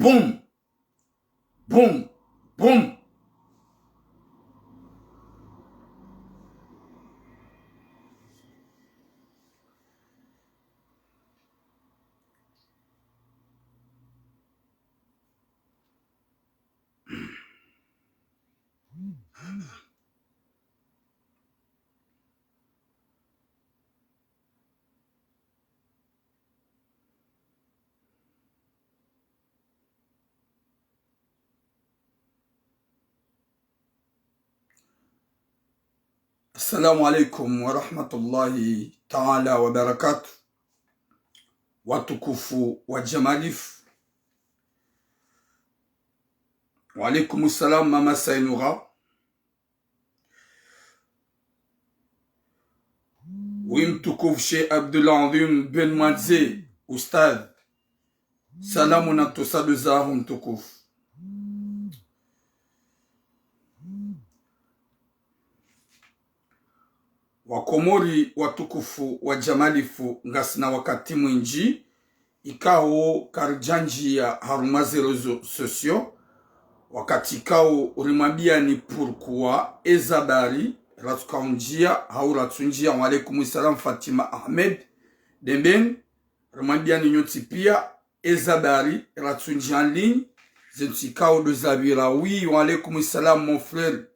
boum, boum, boum. Assalamu alaikum wa rahmatullahi ta'ala wa barakatuh. Watukufu wa Jamalif. Wa alaikum salam mama Sainoura. Wimtukufu Sheikh Abdullah Azim Ben Madze Ustad. Salamu na tosaduzahu mtukufu. Wakomori watukufu wa Jamalifu ngasina wakati mwinji ikao karjanji ya harumazi rezo sosio wakati ikao urimambia ni pourquoi ezabari ratukaunjia hauratunjia wa alaikum salam Fatima Ahmed Demben urimambia ni nyoti pia ezabari ratunjia en ligne zentikao de zabira oui wa alaikum salam mon frère.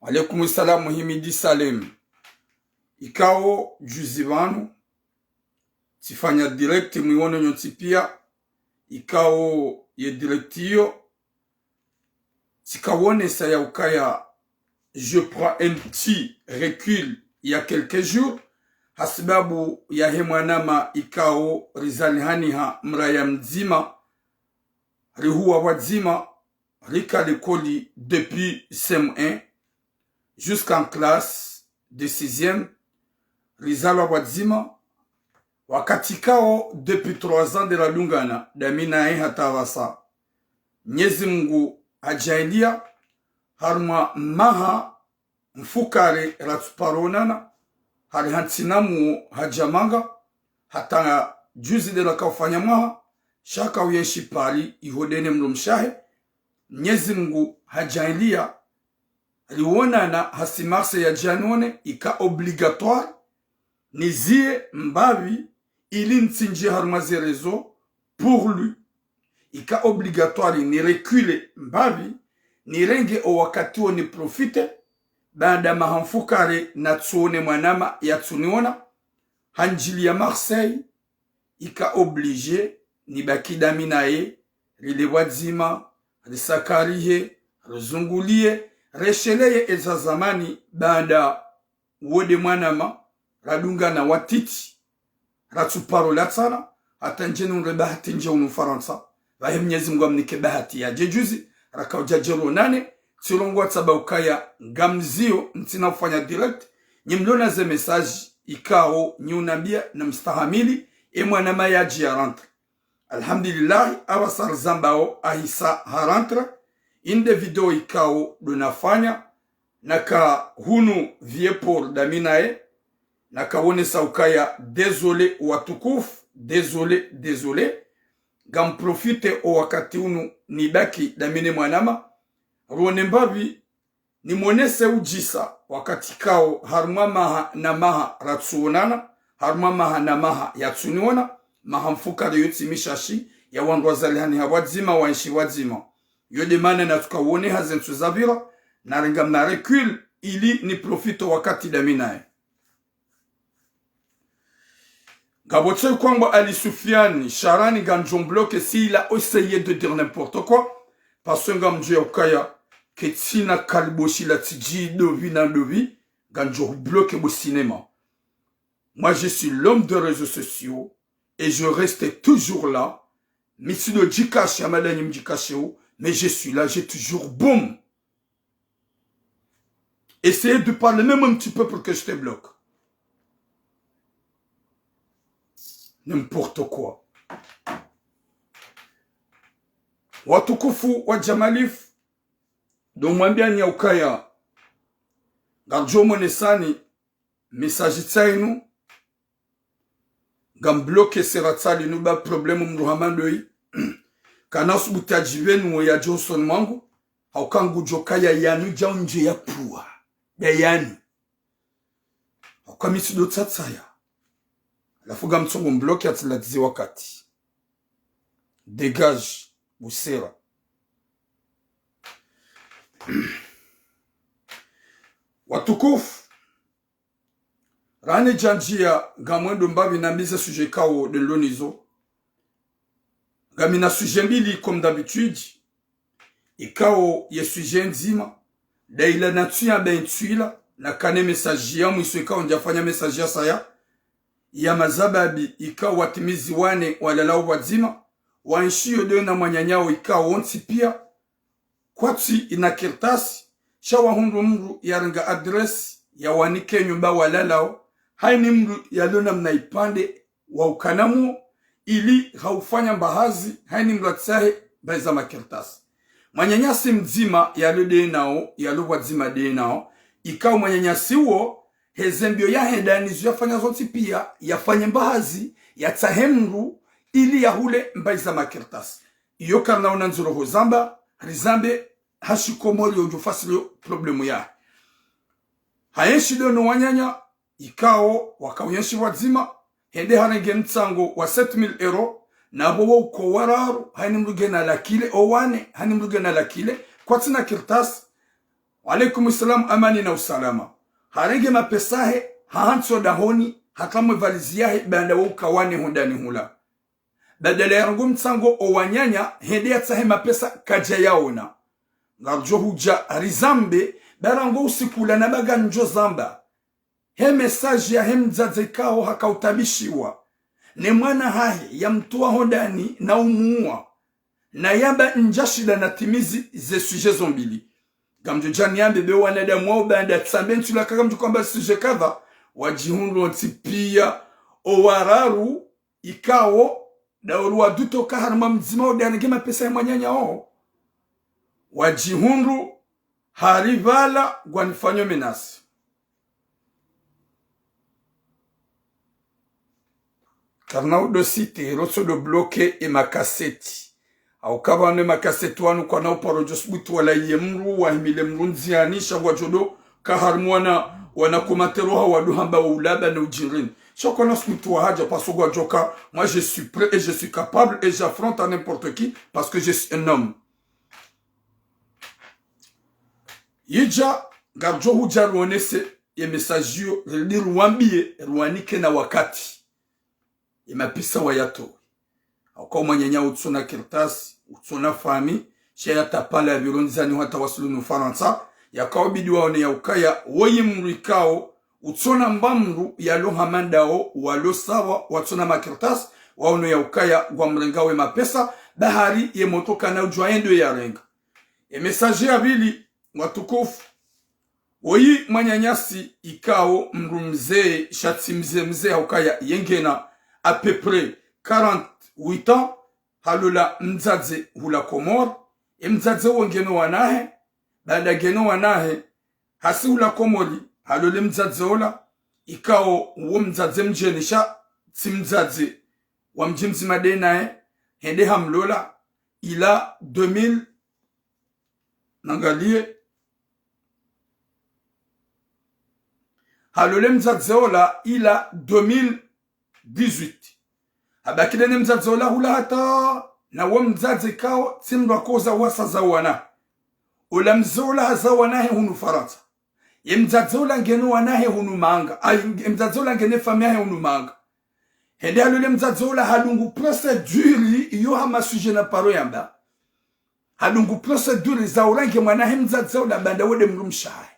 Alaikum salam Muhimidi Salem. Ikao juzivanu tifanya direct mwiwono nyotipia ikao ye directio tikawone saya ukaya je prends un petit recul il y a quelques jours hasbabu ya hemwanama ikao rizalihaniha mraya mzima rihuwa wazima rika lekoli depuis CM1 jusqu'en classe de 6e, Rizalwa Wadzima, wakatikao depuis 3 ans de la Lungana, damina hatawasa. Mwenyezi Mungu hajailia, harma maha mfukare ratuparonana, harihantinamu hajamanga, hata juzi de la kaufanya maha, shaka uyenshi pari, ihodene mlumshahe. Mwenyezi Mungu hajailia, Liwonana hasimarse ya janone ika obligatoire nizie mbavi ili ntinji harumazi rezo pour lui. Ika obligatoire ni recule mbavi ni renge o wakati o ni profite baada mahamfukare na tsuone mwanama ya tsuniona hanjili ya Marseille ika oblige ni bakidami nae rilewadzima risakarihe rizungulie resheleye eza zamani baada wode mwanama radunga na watiti ratuparo latsana hata njenu rebahati nje unu Faransa vahe Mwenyezi Mungu amnike bahati ya jejuzi rakauja jero nane tilongo watsaba ukaya ngamzio ntina ufanya direct nyimlona ze message ikao nyunambia na mstahamili mwanama yaji ya rentre alhamdulillah awasar zambao ahisa harantre inde video ikao donafanya naka hunu viepor daminae naka wone saukaya désolé watukufu désolé gam profite o wakati hunu nibaki damine mwanama ruone mbavi ni monese ujisa wakati kao harumamaha na maha ratsuonana harumamaha na maha yatsuniona maha mfuka de yotsi mishashi ya wandwazali hani hawadzima wanshi wadzima yode mana na tukawone hazentu zavira na ringam na recul ili ni profito wakati daminae Gabotse Kwangwa Ali Soufiane Charani Ganjon bloque s'il a essayé de dire n'importe quoi parce que Gamjo Okaya Ketsina Kalboshi la Tiji Dovi na Dovi Ganjo bloque au cinéma. Moi je suis l'homme de réseaux sociaux et je reste toujours là. Misido Jikashi Amadani Mjikashio mais je suis là, j'ai toujours boum. Essayez de parler même un petit peu pour que je te bloque. N'importe quoi. Watukufu wa Jamalif domwambia ni ukaya garjo monesani message tsainu gam bloke seratsali nuba problemu mruhamandoi kana subutaji wenu ya Johnson mangu haukangu jokaya yanu jaunje ya pua ya yani haukamisi do tsatsaya alafu gam tsongo mbloke atilatizi wakati dégage busera watukufu rane janjia gamwendo mbabi na mise sujet kao de lonizo gamina sujet mbili comme d'habitude ikao ye sujet nzima da ila natuya ben tuila na kane message ya mwiso ikao njafanya message ya saya ya mazababi ikao watimizi wane walalao wazima wanshio de na mwanyanyao ikao onti pia kwati ina kirtasi shawa hundu mru yaringa adresi ya wanike nyumba walalao haini mru yalona mnaipande wa ukanamu ili haufanya mbahazi haini mru atsahe baiza makirtasi mwanyanyasi mzima yalode nao yalo wazima de nao ikao mwanyanyasi uo hezembio ya hendanizu yafanya zonti pia yafanya mbahazi yatsahe mru ili yahule mbaiza makirtasi iyo karna unanzuroho zamba rizambe hashikomori ujufasilo problemu ya hayenshi dono wanyanya ikao wakawenshi wazima hende hanenge mtsango wa 7000 euro na bowo uko wararu hani mruge na lakile owane hani mruge na lakile kwa tina kirtas walaikum salam amani na usalama harenge mapesahe hahanso dahoni hakamwe valiziahe banda woka wane hundani hula badala ya rungu mtsango owanyanya hende ya tsahe mapesa kaja yaona ngarjo huja rizambe barango usikula na baga njo zamba he message ya hemzaze kao hakautabishiwa ne mwana hahe ya mtua hodani na umuua na yaba njashida na timizi ze suje zombili gamjo jani yambe be wanadamu wao banda tsambe ntula kagamjo kwamba suje kadha wajihundu ontipia owararu ikao dauru waduto kaharma mzima odanegema pesa ya mwanyanya o wajihundu harivala gwanifanyo menasi karnao do site roso do bloke e makaseti au kabane makaseti wanu kwa nao parojos butu wala yemru wa himile mrunzianisha wajodo kaharmwana wana kumateroha waduhamba wa ulaba na ujirini chaque fois que tu as parce que joka moi je suis prêt et je suis capable et j'affronte à n'importe qui parce que je suis un homme yija garjo huja ruonese ye message yo liruambie ruanike na wakati imapisa wayato akwa mwanyanya utsona kirtasi utsona fami sheya tapala ya vironzani hata wasulu no faransa yakao bidi waone ya ukaya woyi mrikao utsona mbamru ya lo hamandao walo sawa watsona makirtas waono ya ukaya gwa mrengawe mapesa bahari ye motoka na ujwaendo ya renga e message abili watukufu woyi mwanyanyasi ikao mrumzee shatsi mzee ukaya yengena à peu près 48 ans halola mzadze hula komor e mzadze wongeno wanahe baada geno wanahe hasi hula komori halole mzadze ola ikao uo mzadze mjenisha tsimzadze wa mjimzi madenae hende hamlola ila 2000 nangalie halole mzadze ola ila 2018 habakile mzadze ola hula hata na uo mzadze kao tsimdwa koza wasa za wana ola mzola haza wanahe hunu faransa mzadzola ngeno wanahe hunu manga mzadzola ngene famia he hunu manga hende halule mzadzola halungu procedure iyo hama suje na paro yamba halungu procedure za urange mwanahe mzadzola banda wode mrumshahe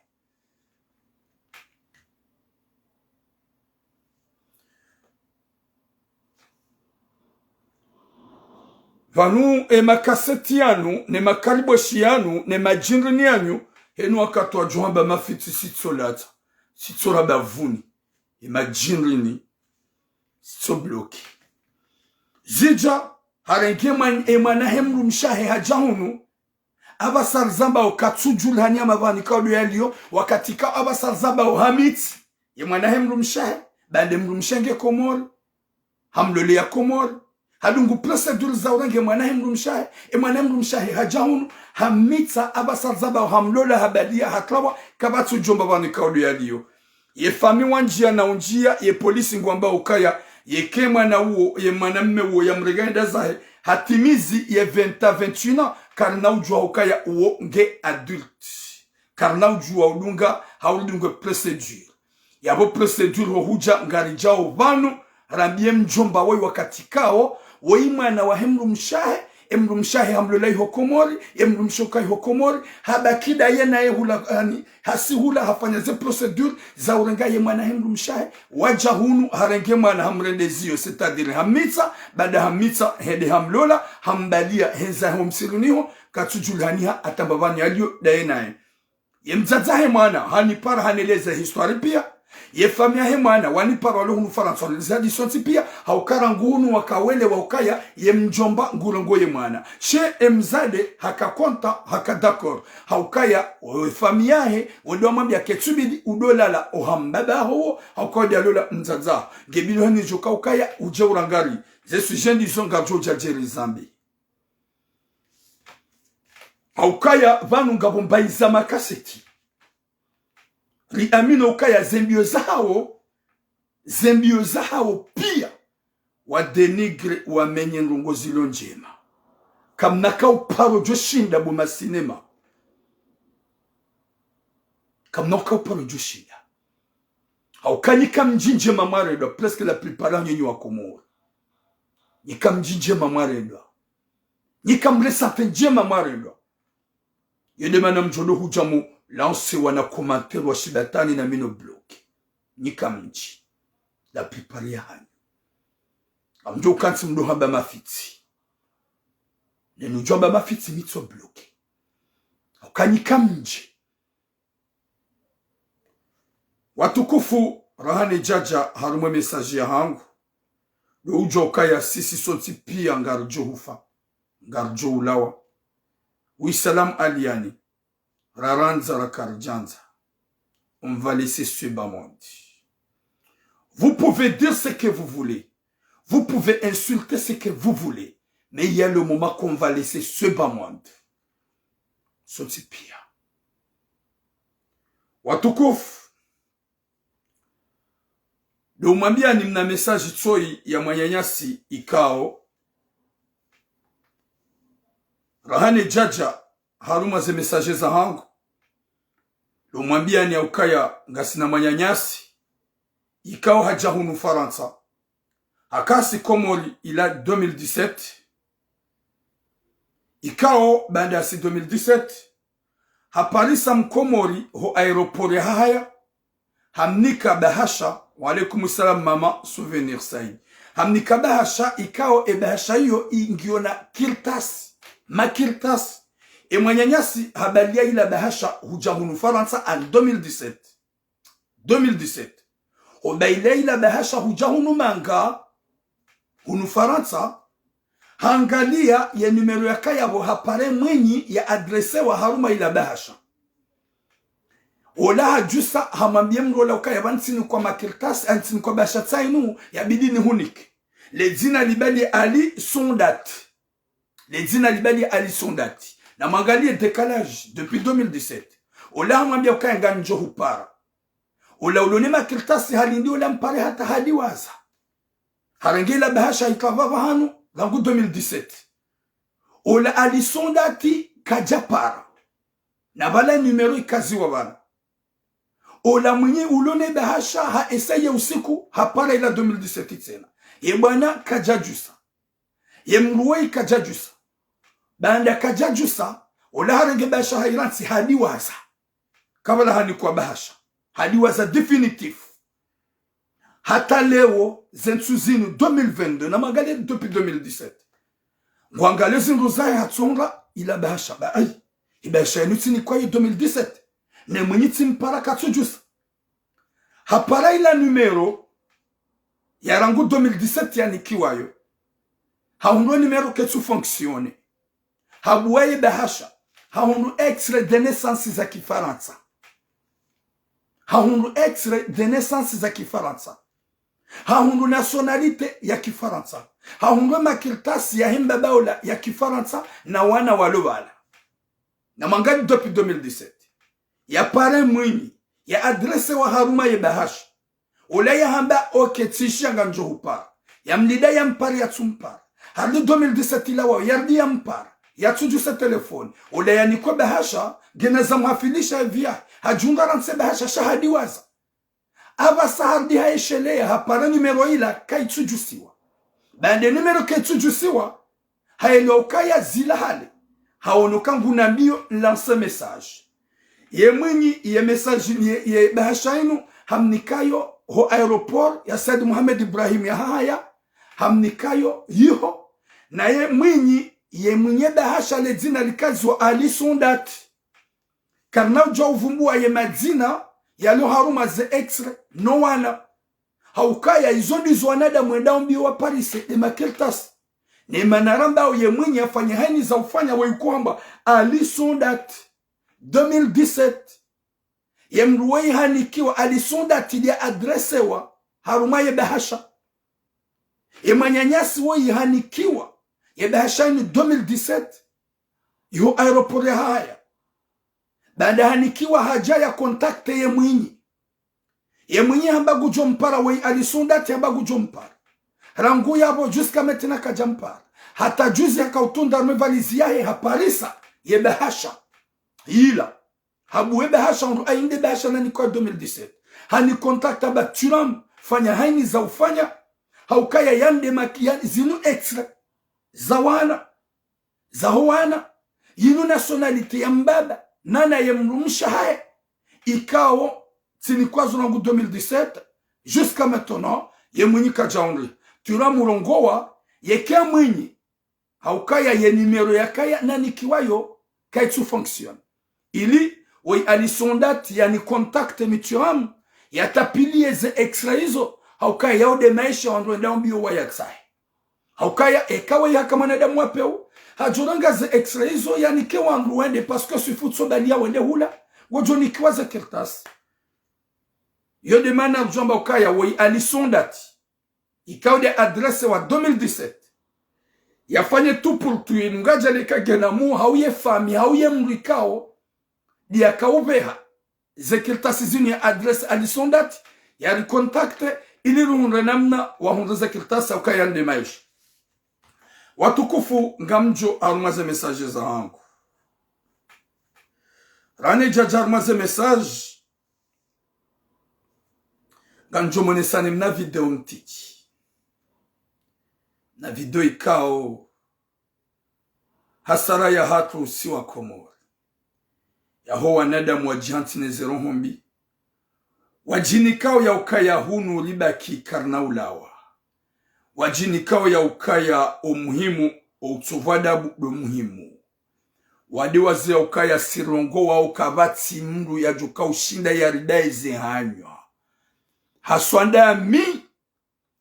vanu e makaseti yanu ne makaliboshi yanu ne majinrini yanu henu wakatwa juhamba mafiti sitsolata sitsola bavuni imajinrini sitso bloki zija harenge mwana hemru mshahe hajahunu abasarzamba okatsujul hanyama vani kaudu yalio wakatika abasarzamba ohamiti mwana hemru mshahe bande mru mshenge komori hamlole ya komori hadungu procedure za urange mwanahe mrumshahe mwanahe mrumshahe hajahunu hamitsa abasazaba hamlola habadia haklawa kabatu jomba bani kaulu yaliyo ye fami wanjia na unjia ye polisi ngwamba ukaya ye kema na uo ye mwanamme uo ya mregenda zahe hatimizi ye 20-21 karna ujua ukaya uo nge adult karna ujua udunga haulunga procedure yabo procedure huja ngarijao vanu rambie mjomba woi wakati kao woi mwana wa emru mshahe hamlolai hokomori emru mshokai hokomori habakida yena hula hasi hula hafanya ze procedure za urenga ye mwana emru mshahe waja hunu harenge mwana hamrendezio c'est-à-dire hamitsa bada hamitsa hede hamlola hambalia henza homsiruniho katujulhaniha atambavani alio daenae ye mzazahe mwana hanipara haneleza histoire pia ye famia he mwana wanipara walohunu faransa lizadi sonti pia haukara ngunu wakawele waukaya ye mjomba ngurongo ye mwana she emzade hakakonta hakadakor haukaya famia he wendo mwambia ketubidi udolala ohambaba ho haukaya lola mzaza gebilo hani joka ukaya uje urangari je suis jeune disons joja jerizambi haukaya vanu ngabombayiza makaseti li amino ukaya zembio zao pia wa denigre wa menye ndongozi lonjema kamnaka uparo joshinda buma sinema kamnaka uparo joshinda haukanyika mjinje mamaredwa presque la plupart nyinyi wa Komoro nika mjinje mamaredwa nika mresante nje mamaredwa yende mana mjodo hujamu lance wana commentaire wa shibatani na mino bloke nika mji la plupart ya hanyu amjo kanti mdo hamba mafiti nenu jomba mafiti mitso bloke ukanyika mji watukufu rahane jaja harume message ya hangu do ujo kaya sisi soti pia ngarjo hufa ngarjo ulawa wisalam aliani raranza rakarjanza on va laisser ce bas monde. Vous pouvez dire ce que vous voulez, vous pouvez insulter ce que vous voulez, mais il y a le moment qu'on va laisser ce bas monde. Soti pia watukuf do mwambia ni mna message tsoi ya mwanyanyasi ikao rahane jaja haruma ze message za hangu do mwambia ni ukaya ngasina mwanyanyasi ikao haja hunu Faransa akasi Komori ila 2017 ikao banda ya 2017 haparisa mkomori ho aeroport ya haya hamnika bahasha wa alaikum salam mama souvenir said hamnika bahasha ikao bahasha hiyo ingiona kirtas makirtas mwanyanyasi habalia ila bahasha hujahunu Faransa en 2017 obaila ila bahasha hujahunu manga hunu Faransa hangalia ya numero ya kayabo hapare mwenyi ya adrese wa haruma ila bahasha ola hajusa hamambie mrola ukaya nsini kwa makirtas nsini kwa bahasha tsainu ya bidini huniki ledzina libali ali sondati ledzina libali ali sondati na mangalie décalage depuis 2017 ola hamambie ukaya nganjo hupara ola ulone makirtas halindi ola mpare hata hadiwaza harengela bahasha ikavava hanu langu 2017 ola alisondati kajapara na bala numero ikaziwa bana ola mwenye ulone bahasha ha esaye usiku hapara ila 2017 tena ye bwana kajajusa ye mruwe kajajusa banda kajajusa ola harenge bahasha hairansi hadiwaza kabala hani kwa bahasha hadiwaza definitif hata leo zensuzinu 2022 na magali depuis 2017 ngwangale zinruzaye hatsonga ila bahasha ba ai ibahasha nutini kwa 2017 ne mwenyiti mpara katsujusa hapara ila numero ya rangu 2017 yani kiwayo haundo numero ketsu fonctionne habuwaye bahasha haundo extrait de naissance za kifaransa haundo extrait de naissance za kifaransa Haundu nationalite ya Kifaransa. Haundu makiltasi ya himbabaula ya Kifaransa na wana walowala. Na mangani depuis 2017. Ya pare mwini. Ya adrese wa haruma ye bahash. Ola ya hamba oketishi nga njohupara. Ya mlida ya mpari ya tsumpara. Harli 2017 ilawa yardi ya mpara. Ya tuju se telefoni. Ola ya niko bahasha. Geneza mwafilisha via. Hajunga ranse bahasha shahadi waza. Ava sahardi haeshelea hapara numero ila kaitujusiwa. Bande numero kaitujusiwa. Haelokaya zila hale. Haonoka ngunambio lance message. Ye mwinyi ye message ye bahasha inu hamnikayo ho aeroport ya Said Mohamed Ibrahim ya haya. Hamnikayo yiho. Na ye mwinyi ye mwenye bahasha le zina likazi wa Ali Sondati. Karna ujua uvumbua ye madzina yalo haruma ze extra no wana. Haukaya izodi zwanada mwenda mbio wa Paris e makeltas. Ni manaramba ye mwenye afanya haini za ufanya wa yukuamba Ali Sondati 2017. Ye mruwei hanikiwa Ali Sondati ya adresewa haruma ye bahasha. Ye manyanyasi wei hanikiwa ye bahasha ni 2017. Yu aeroport ya haya. Baada hanikiwa haja ya kontakte ye mwinyi. Ye mwinyi hambagu jompara wei Ali Sondati hambagu jompara. Rangu yabo juska metina kajampara. Hata juzi ya kautunda mevalizi yahe haparisa ye bahasha. Hila. Habu ye bahasha ondu ainde bahasha na nikuwa 2017. Hani kontakta ba turam fanya haini za ufanya. Haukaya yande makia zinu extra. Zawana. Zahuana. Yinu nationalite ya mbaba. Nana ye mrumisha hae. Ikao tinikwazo nangu 2017. Jusqu'à maintenant. Ye mwenye kajaonri. Tura murongowa. Ye kia mwenye. Haukaya ye numero ya kaya. Nani kiwayo. Kaitu fonction. Ili. Wei Ali Sondati ya ni kontakte mituram. Ya tapili eze extra hizo. Haukaya yao de maisha wandwenda mbio wa yaksai. Haukaya ekawa ya kama nadamu wapeo. Hajoranga ze extra hizo ya nike wangu wende paske sufutso balia wende hula. Wajo nikiwa ze kertas. Yo de mana ujamba ukaya wei Ali Sondati. Ikao de adrese wa 2017. Yafanye tu pour tuye ngaja leka genamu hauye fami hauye mrikao. Dia kaubeha. Ze kertas zini ya adrese Ali Sondati. Ya kontakte ili runre namna wa hunde ze kertas ukaya nde maisha. Watukufu ngamjo arumaze message za hangu. Rane jaja arumaze message. Ngamjo monesane mna video mtiki. Na video ikao. Hasara ya hatu usiwa Komori. Ya hoa nadamu wa jihantine zero hombi. Wajinikao ya ukaya hunu libaki karna ulawa. Wajinikao ya ukaya umuhimu utuvadabu do muhimu. Wade waze ya ukaya sirongo wa ukavati mru ya joka ushinda ya ridaize hanywa. Haswanda mi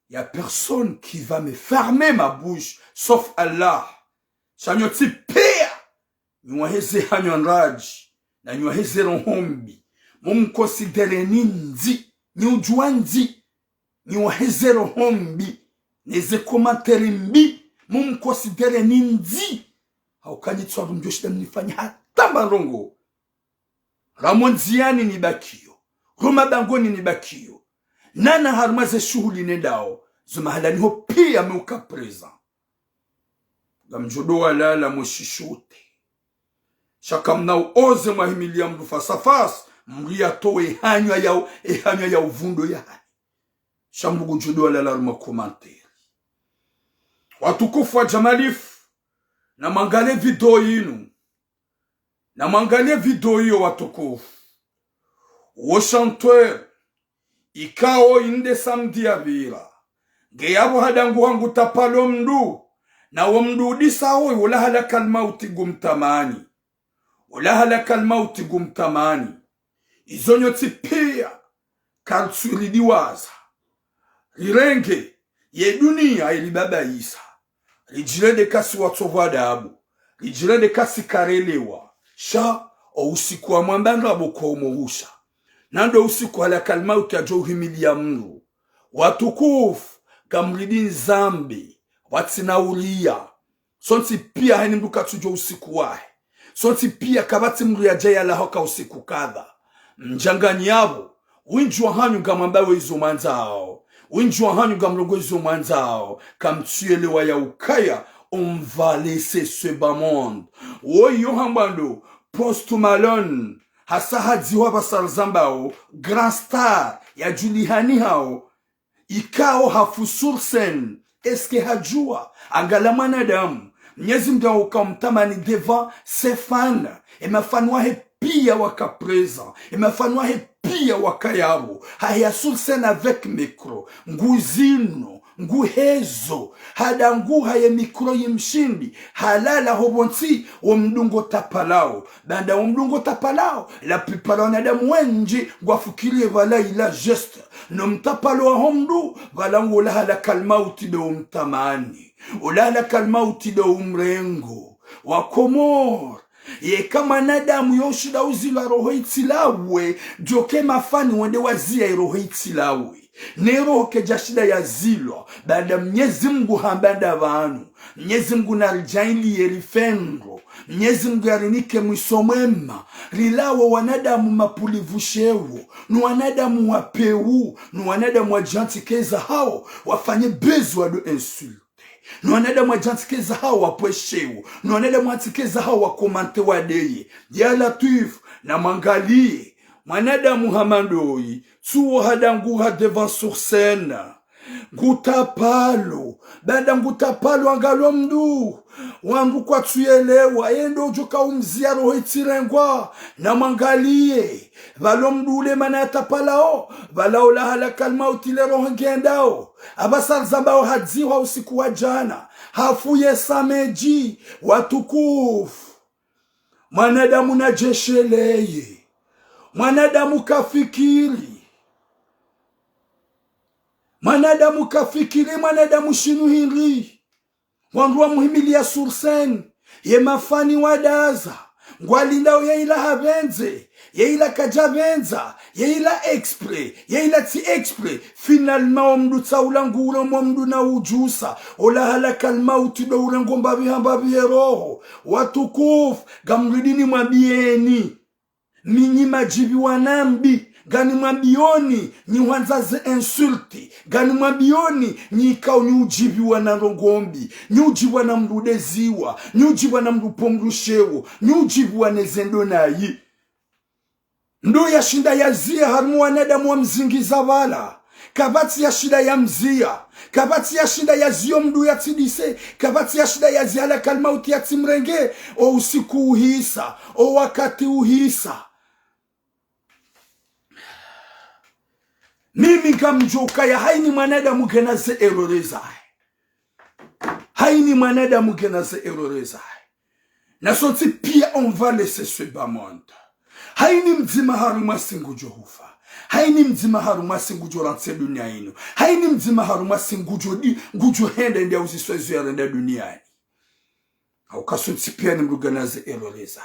ya personne qui va me fermer ma bouche sauf Allah. Chanyoti pea nyuaheze hanywa nraji na nyuaheze rohombi. Mumkonsidere ninzi nyujuanzi nyuaheze rohombi. Neze komateri mbi. Mumkonsidere ninzi. Haukanyi tsuwa rumjoshita nifanya hata marongo. Ramonziani ni bakio. Rumabangoni ni bakio. Nana harumaze shuhuli nedao. Zumahalani ho pia meuka preza. Gamjodo walala moshishute. Shakamna uoze mahimilia mrufa safas. Mria towe ehanywa ya uvundo ya hai. Shambugu jodo walala rumakomante. Watukufu wa Jamalifu. Na mangale video yinu. Na mangale video hiyo watukufu. Woshanteur. Ikao inde samdi ya vira. Geyabo hadangu wangu tapalo mdu. Na wamdu disawo wala halaka almauti gumtamani. Wala halaka almauti gumtamani. Izonyo tipia. Kartsuridiwaza. Rirenge. Ye dunia ilibaba isa. Rijile de kasi watovada abu. Rijile de kasi karelewa. Sha o usiku wa mwambanga boko umuhusha. Nando usiku ala kalma ukiajo uhimili ya mru. watukufu gamridi zambi watinaulia sonti pia haini mdu katujo usiku wae sonti pia kabati mdu ya jaya la hoka usiku kadha mjangani yabo winjwa hanyu gamambawe izo manzao winjwa hanyu gamrongo izo manzao kamtuelewa ya ukaya on va laisser ce bas monde woyo hambando Post Malone hasa hadiwa basarzambao grand star ya Julihani hao ikao hafusursen eske hajua angala mwanadamu Mwenyezi Mungu ukamtamani devant ses fans emafanwa he pia wakapreza emafanwa he pia wakayabo haya sursen avec micro nguzino nguhezo hada nguha ye mikro yimshindi halala hobonsi omdungo tapalao banda omdungo tapalao la plupart wanadamu wengi ngwafukirie vala ila geste no mtapalo homdu vala ngola hala kalmauti do umtamani ulala kalmauti do umrengo wa Komor ye kama nadamu yoshida uzila roho itilawe joke mafani wende wazia roho itilawe nero kejashida ya zilo baada Mwenyezi Mungu hambanda vanu Mwenyezi Mungu nalijaili yerifengo Mwenyezi Mungu yarinike mwisomema rilawo wanadamu mapulivushewo nu wanadamu wapeu nu wanadamu wajantikeza hao wafanye bezwa do insulte nu wanadamu wajantikeza hao wapweshewo nu wanadamu wajantikeza hao wakomante wadeye ya Latif na mangalie mwanadamu hamandoi tuo hadanguha devant sur scène ngutapalo bada ngutapalo angalo mdu wangu kwa tuyelewa yendo ujuka umzia roho itirengwa na mangalie valo mdu ule mana tapalao valao la halakal mauti le roho ngendao abasar zambao hadziwa usiku wa jana hafuye sameji watukufu mwanadamu na jesheleye mwanadamu kafikiri mwanadamu shinuhiri wanduwa muhimili ya sursen ye mafani wadaza ngwalindao ye ila havenze ye ila kajavenza ye ila expre ye ila ti expre finalement omdu tsaula ngura omdu na ujusa ola halakal mauti do urengo mbabi roho watukufu gamridini mwabieni minyi majibi wanambi gani mwabioni ni wanzaze insulti gani mwabioni ni ikao ni ujibi wanarongombi ni ujibi wanamrudeziwa ni ujibi wanamrupomrushewo ni ujibi wanezendo nayi ndo ya shinda ya zia harumu wanadamu wa mzingiza wala kabati ya shida ya mzia kabati ya shida ya zio mdu ya tidise kabati ya shida ya ziala kalmauti ya timrenge o usiku uhisa o wakati uhisa mimi kamjoka ya haini mwanadamu genaze eroreza haini mwanadamu genaze eroreza na soti pia on va laisser ce bas monde haini mzima haruma singujo hufa haini mzima haruma singujo rantse dunia ino haini mzima haruma singujo di ngujo hende ndia uziswezo ya renda duniani au kasoti pia ni mrugenaze eroreza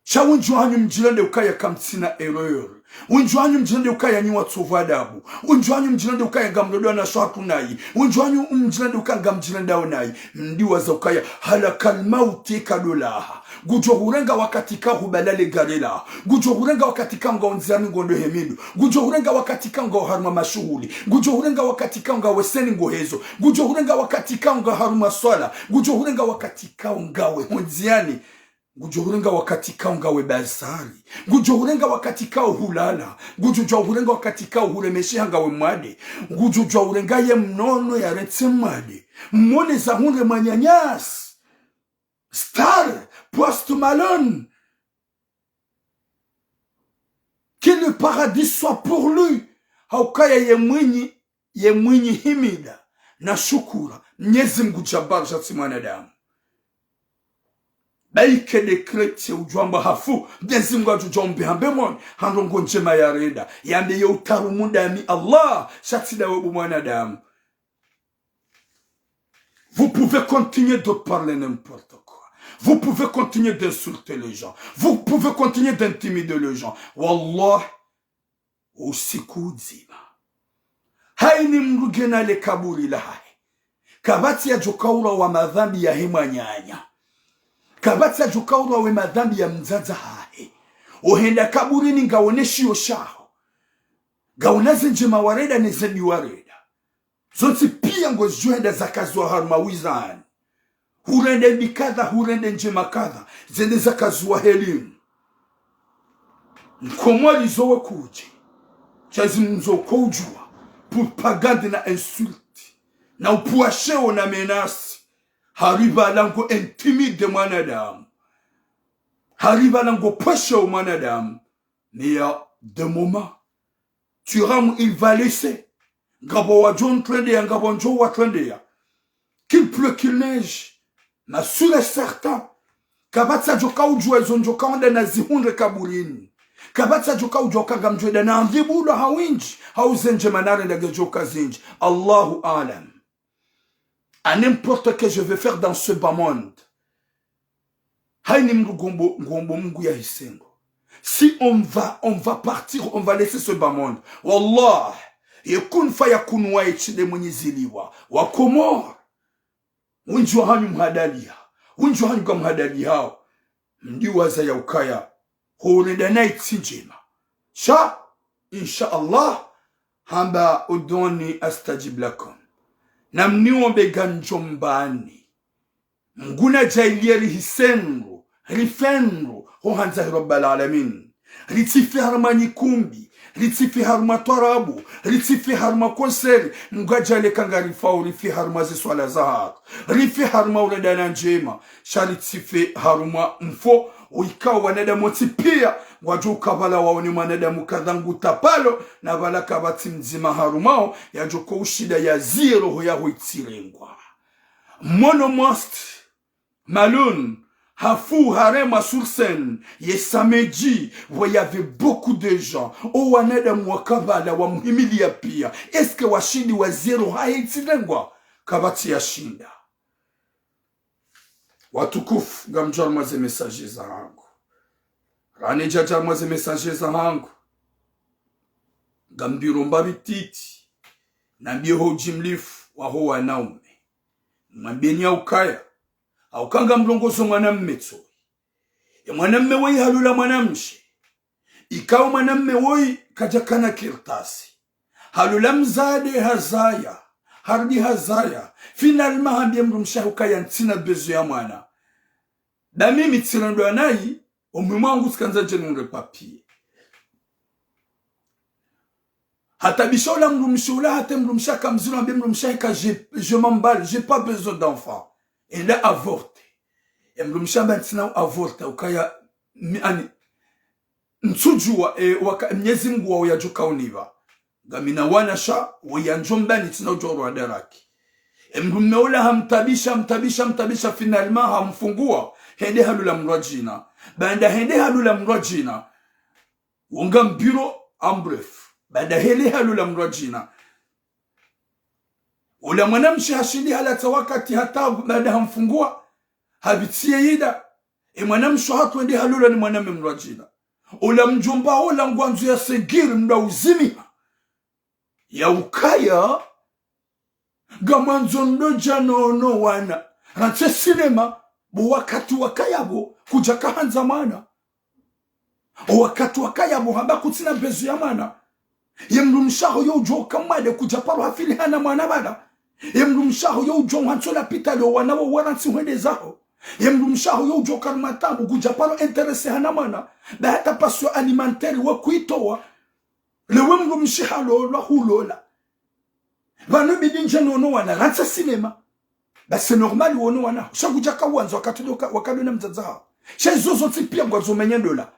cha unju hanyu mjilende ukaya kamtsina erreur unju hanyu mjilende ukaya nyuwa tsovadabu unju hanyu mjilende ukaya gamlodo na shatu nayi unju hanyu mjilende ukaya gamjilende nayi ndiwa za ukaya halakal mauti kadolaha gujo hurenga wakatika hubalale garela gujo hurenga wakatika nga onzani ngondo hemidu gujo hurenga wakatika nga haruma mashuhuli gujo hurenga wakatika nga weseni ngohezo gujo hurenga wakatika nga haruma swala gujo hurenga wakatika ngawe honziani gujohurenga wakati kao ngawe basari gujohurenga wakati kao hulala gujohurenga wakati kao hulemeshi hangawe mwade gujohurenga ye mnono ya retse mwade mwone za hunre manyanyas star Post Malone que le paradis soit pour lui haukaya ye mwinyi himida na shukura Mwenyezi Mungu Jabbar jati mwanadamu baike dekrete ujwamba hafu Mwenyezi ajujombe hambemon handongo njema ya reda yambe ye utaru mundami Allah shatida webu mwanadamu. Vous pouvez continuer de parler n'importe quoi. Vous pouvez continuer d'insulter les gens. Vous pouvez continuer d'intimider les gens. Wallah usiku zima haini mrugena le kaburi la hai kabati ya jokaura wa madhambi ya hema nyanya kabati ya jokaura wa madhambi ya mzaza hai ohenda kaburini ngaoneshi yoshaho gaonaze njema wareda nezebi wareda zonti pia ngozuenda zakazwa harma wizani hurende bikadha hurende njema kadha zende zakazwa helimu nkomwali zowe kuji chazi mzo kujua propagande na insulte na upuasheo na menasi hariba lango intimide mwanadamu hariba lango puasheo mwanadamu mais ya de moment tu ram il va laisser ngabo wa John trende ya ngabo njo wa trende ya qu'il pleut qu'il neige na sûr et certain kabatsa joka ujua zonjoka onda na zihunde kaburini kabatsa joka ujoka gamjweda na andibulo hawinji hauzenje manare na gejoka zinji Allahu alam à n'importe que je vais faire dans ce bas monde haini mrugombo ngombo mungu ya hisengo si on va partir on va laisser ce bas monde wallah yakun fayakun wa ichide mwenyeziliwa wa komor unjwa hanyu mhadalia unjwa hanyu kwa mhadali hao mdiwaza ya ukaya horeda night njema sha insha Allah hamba udoni astajib lakum na mniombe ganjombani mguna jailieri hisenro rifenro hohanza rabbal alamin ritifi harmani kumbi ritifi harma tarabu ritifi harma konseri ngajale kangari fauri fi harma ze swala zahar rifi harma uledana njema sharitifi harma mfo uikao wanadamu pia wajuka bala waoni wanadamu kadhangu tapalo na bala kabati mzima harumao ya joko ushida ya zero ya huitirengwa monomost malun Hafou harema sur scène, ye samedi, où il y avait beaucoup de gens. O wanada mwakabala wa muhimili ya pia. Eske washindi wa zero haitidengwa? Kabati ya shinda. Watukufu gamjar maze messages za hangu. Rane jajar maze messages za hangu. Gambiro mbabi titi. Nambie ho jimlifu wa ho wanaume. Mwambeni ya ukaya. Aukanga mlongozo mwanamme tsoi. Ya mwanamme woi halula mwanamshi. Ikao mwanamme woi kajakana kirtasi. Halula mzade hazaya. Hardi hazaya. Finalma hambia mrumsha hukaya ntina bezo ya mwana. Da mimi tirando anayi. Omumwangu sikanza jenunre papie. Hata bishola mrumshula hata mrumsha kamzilo hambia mrumsha hika je m'emballe. J'ai pas besoin d'enfant. Et là, avorté. Et mlumsha maintenant avorté. Ukaya, nsujua, mnyezi mgu wa uyajuka univa. Gamina wanasha, wayanjomba nitina ujoro wadaraki. E mlumeola hamtabisha, finalement hamfungua. Hende halula mrajina. Banda hende halula mrajina. Wonga mbiro, ambref. Banda hende halula mrajina. Ula mwanamshi hashindi halata wakati hata baada hamfungua habitie yida mwanamshi hatu ndi halula ni mwaname mrajina ula mjomba ola ngwanzu ya segiri mda uzimi ya ukaya gamanzo ndoja no wana ranche sinema bu wakati wakayabo kuja kahanza mana wakati wakayabo hamba kutina bezu ya mana yemrumshaho yo joka mwade kuja paro hafili hana mwana bada yemrumshaho yo jo hansola pitalo wanawo waransi wende zaho yemrumshaho yo jo karmatabu kuja paro interesse hana mwana da hata pasio alimentaire wa kuitoa le wemrumshihalo la hulola bano bidinje no wana ransa cinema ba c'est normal wono wana shakuja kawanzo wakadona mzaza shezozo tipia ngwazo menyendola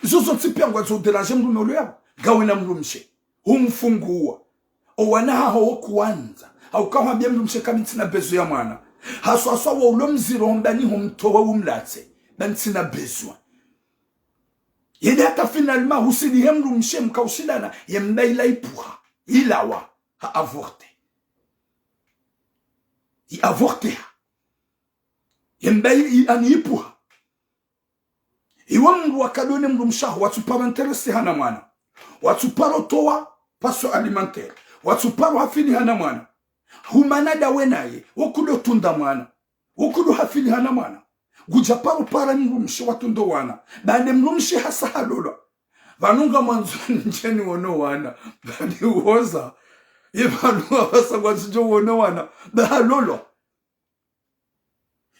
zozo tipia ngwazo delaje mrumolo yabo gawena mrumshe humfungua owanaha ho kuanza au kama bia mrumshe kabitina bezo ya mwana haswa wa ulomziro ndani humtowa umlatse bantina bezo yeda ta finalement husidi mrumshe mkaushidana yembaila ipuha ilawa ha avorté i avorté yembaila ani ipuha iwangu wakadone mrumshaho watu parenterese hana mwana watu parotoa paso alimentaire watuparo hafili hana mwana humanada wenaye okudo tunda mwana okudo hafili hana mwana gujaparo para mrumshi watundo wana bande mrumshi hasa halolo vanunga mwanzoni njeni wono wana bande uoza ivanunga basa gwanzijo wono wana bahalolo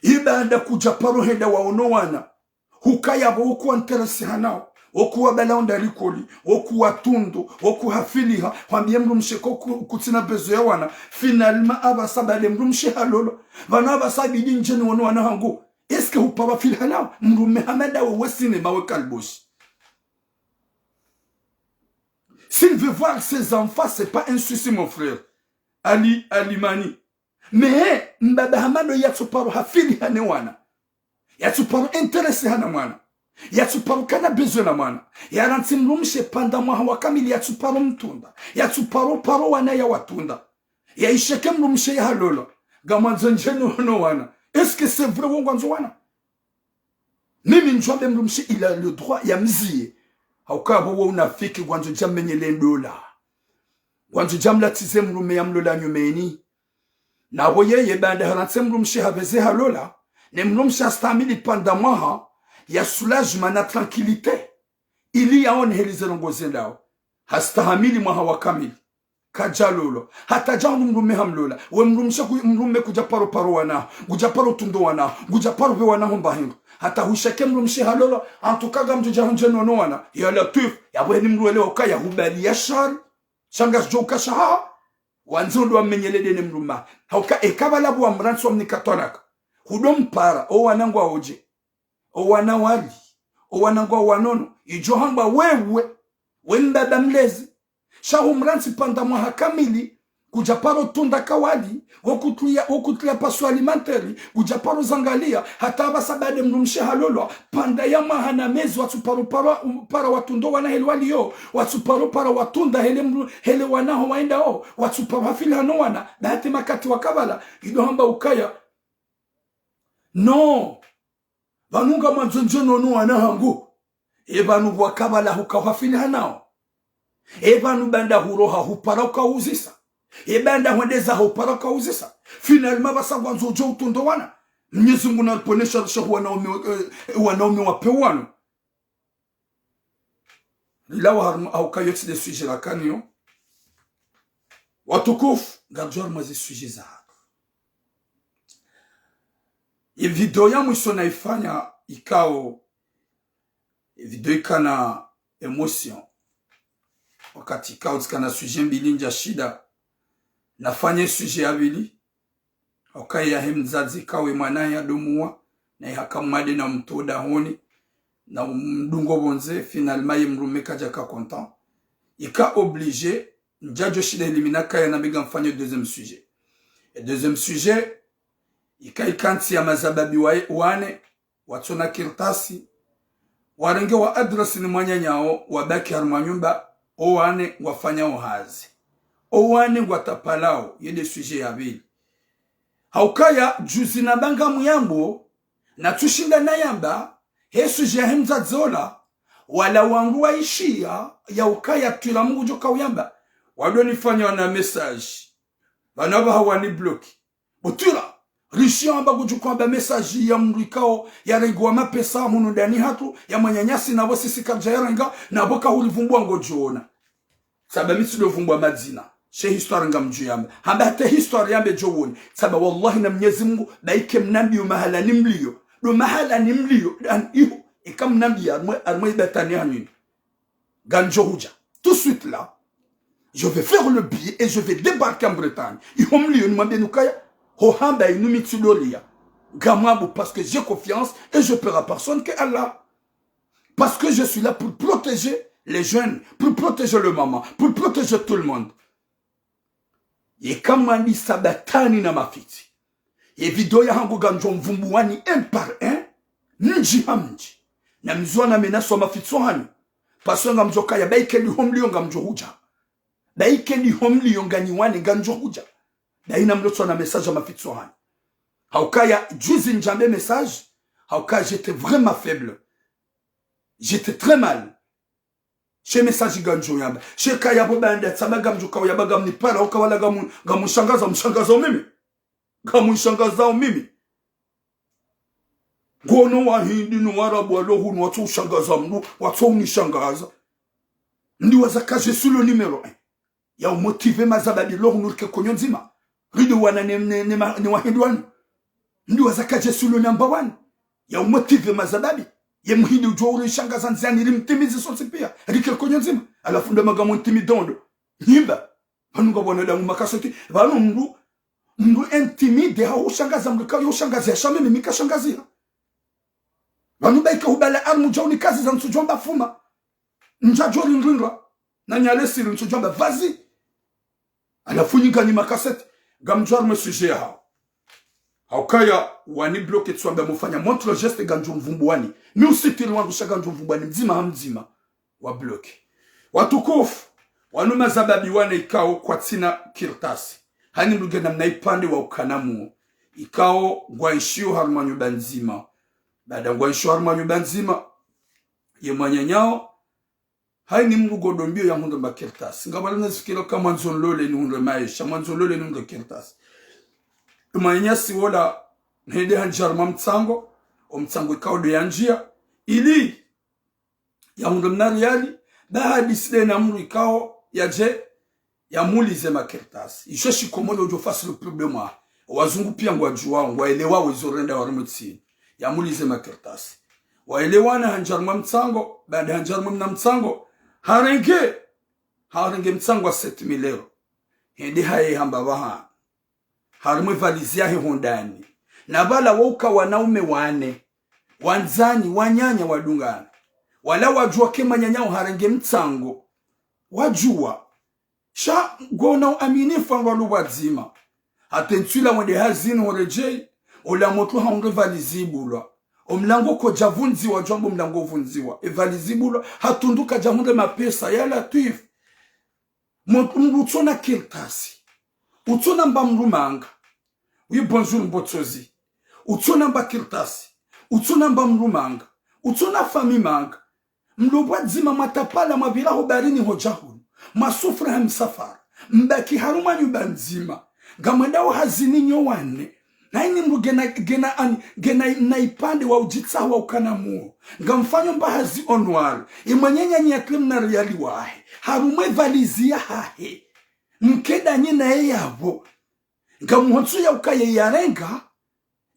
ibanda kujaparo henda waono wana hukaya boku interesi hanao okuwa balaonda likoli okuwa tundu okuhafiliha kwambie mrumshi kutina bezo ya wana finalement abasabale mrumshi halolo vana abasabidi njeni wono wana hangu est-ce que vous parlez fil halal mrume hamada ou cinéma ou kalbosh s'il veut voir ses enfants c'est pas un souci mon frère Ali Alimani mais mbaba hamado yatu paro hafili hane wana yatu paro intéressé hana mwana yatu paro kana besoin na mwana yaranti mrumshe panda mwa wakamili yatu paro mtunda yatu paro wana ya watunda ya isheke mrumshe ya halolo gamanzo njeno hono wana. Est-ce que c'est vrai ou wana? Mimi njombe mrumshi il a le droit ya mzie. Hauka bo unafiki gwanzo jamenye lendola. Gwanzo jamla tize mrume ya mlola nyumeni. Na woye yebanda haranse mrumshi haveze halola. Ne mrumshi astamili panda maha ya soulagement na tranquillité. Ili ya on helizerongo zendao. Hastahamili maha wakamili. Kajalolo hata jangu mrume hamlola we mrumsha mrume kujaparo paro wana kujaparo tundo wana kujaparo be wana homba hingo hata hushake mrumshi halolo antukaga mjuja hunje nono wana ya latif ya bweni mruele okaya hubali ya shar shangas joka shaha wanzondo amenyelede ne mruma hauka ekabala bwa mranso mnikatonaka hudom para o wanangwa oje o wana wali o wanangwa wanono ijohamba wewe wenda damlezi shahu mransi panda mwaha kamili kujaparo tunda kawali wokutulia pasu alimentari kujaparo zangalia hata basabade mrumshi halolo panda ya mahana mezi watuparo para watundo wana heli wali yo watuparo para watunda hele wanaho waenda o watuparo hafili hano wana dati makati wakabala idohamba ukaya no vanunga manjonjono no wana hangu ebanu wakabala hukawafili hanao ebanu banda huroha hupara ukauzisa ebanda hwendeza hupara ukauzisa finalement basa gwanzo jo utundo wana Mwenyezi Mungu anaponesha shahu wanaume wapewano lilawa haukayoti de sujets la kanyo watukufu gajor mazi sujets za video ya mwisho naifanya ikao video ikana emotion wakati ikao tikana sujet mbili nja shida nafanya sujet abili okay ya hemzazi kawe mwanae ya domuwa na yakamade na mtoda honi na mdungo bonze finalement yemrume kaja ka content ika obligé njajo shida eliminaka ya nabiga mfanye deuxième sujet et deuxième sujet ika ikanti ya mazababi wane watona kirtasi warenge wa adresi ni mwanyanyao wabaki harmanyumba owane wafanya uhazi owane watapalao yede sujet ya bili haukaya juzi na banga muyambo na tushinda na yamba he sujet ya hemza zola wala wangu wa ishia ya ukaya tula mungu joka uyamba wadonifanya wana message banaba hawani bloki butula Rishion amba kujukwa ba message ya mrikao ya regwa mapesa munu ndani hatu ya manyanyasi na bo sisi kabja yarenga na boka ulivumbwa ngojona saba mitsilo vumbwa madzina she histoire ngamju yamba hamba hata histoire yambe jowoni saba wallahi na Mwenyezi Mungu baike mnambi mahala nimlio do mahala nimlio dan iho ikam nambi armwe batani hanini ganjo huja tout de suite là je vais faire le billet et je vais débarquer en Bretagne iho mlio ni mwambie nukaya Hohamba inumitsulolia. Gamabu parce que j'ai confiance et je paierai à personne que Allah. Parce que je suis là pour protéger les jeunes, pour protéger le maman, pour protéger tout le monde. Et kamani sabatani na mafiti. Et vidéo ya hango ganjo mvumbuani un par un. Nji hamji. Na mzwana menaso mafiti hani. Parce que ngamjoka ya baike li homli ngamjo huja. Baike li homli nganiwani ganjo huja. Daina mloto na message à ma fille Sohan. Haukaya, juzi njambe message. Haukaya, j'étais vraiment faible. J'étais très mal. She message ganjo yamba. She kaya bo banda tsama gamjo ka yaba gamni para ukawala gamushangaza mshangaza mimi. Gamushangaza mimi. Gono wa hindi no warabu alohu no watu ushangaza mnu watu unishangaza. Ndi wazaka Jesu le numéro 1. Ya umotive mazababi lohu nurke konyo nzima. Rido wana ne wahindi wanu. Ndi wazaka Jesu le number 1. Ya umotive mazababi. Ye muhindi ujua ule shangaza nziani ili mtimizi sosi pia. Rike konyo nzima. Alafu ndamaga mwintimidondo. Nyimba. Vanunga wana makasoti. Vanu mndu intimide hao ushangaza mluka yu ushangazi ya shamimi mika shangazi ya. Vanu baika hubala armu jauni kazi za nsujomba fuma. Njajori nrinra. Na nyale siri nsujomba vazi. Alafu nyinga ni makaseti. Gamjwar me suje hao. Haukaya wani bloke tsuambe mufanya montre geste ganjo mvumbuani. Mi usitiri wangu ganjo mvumbuani mzima hamzima. Wa bloke. Watukufu. Wanuma zababi wane ikao kwa tina kirtasi. Hani mlugena mnaipande wa ukanamu. Ikao ngwaishio haruma nyuba nzima. Baada ngwaishio haruma nyuba nzima. Ye mwanyanyao. Hai ni mlugo dombio ya hunde makirtasi. Ngabala nasikilo ka mwanzon lole ni hunde maisha. Mwanzon lole ni hunde kirtasi. Umanyanyasi wola hende hanjarma mtsango. Mtsango ikao do yanjia. Ili ya hunde mnariali. Baada sile na mlu ikao yaje ya mulize makirtasi. Isheshi komole ujo fasi le problema. Wazungu pia ngwajua ngwaelewa wezorenda warumutsi. Ya mulize makirtasi. Waelewana hanjarma mtsango. Baada hanjarma mna mtsango. Harenge mtsango wa 7,000 euro. Hende haye hamba waha. Harimwe valizia he hondani. Na bala wauka wanaume wane. Wanzani, wanyanya wadungana. Wala wajua kema nyanyao harenge mtsango. Wajua. Sha gona aminifu angalu wadzima. Atentula wende hazini horejei. Ola motu haunge valizibulwa. Omlango ko javunziwa jambo mlango vunziwa. Evalizibulwa hatunduka jamunde mapesa ya latif. Mutuna kirtasi. Utuna mba mrumanga. Oui bonjour mbotsozi. Utuna mba kirtasi. Utuna mba mrumanga. Utuna fami manga. Mlobwa dzima matapala mabira hobarini hojahun. Masufra hamsafara. Mbaki haruma nyuba nzima. Gamwenda wa hazini nyowane. Na ini mru gena naipande wa ujitsa wa ukanamuo. Gamfanyo mbahazi onwari. Imanyenya nyaklim na riyali wahe. Harume valizia hahe. Mkeda nyina yabo. Gamuhotsu ya ukaye yarenga.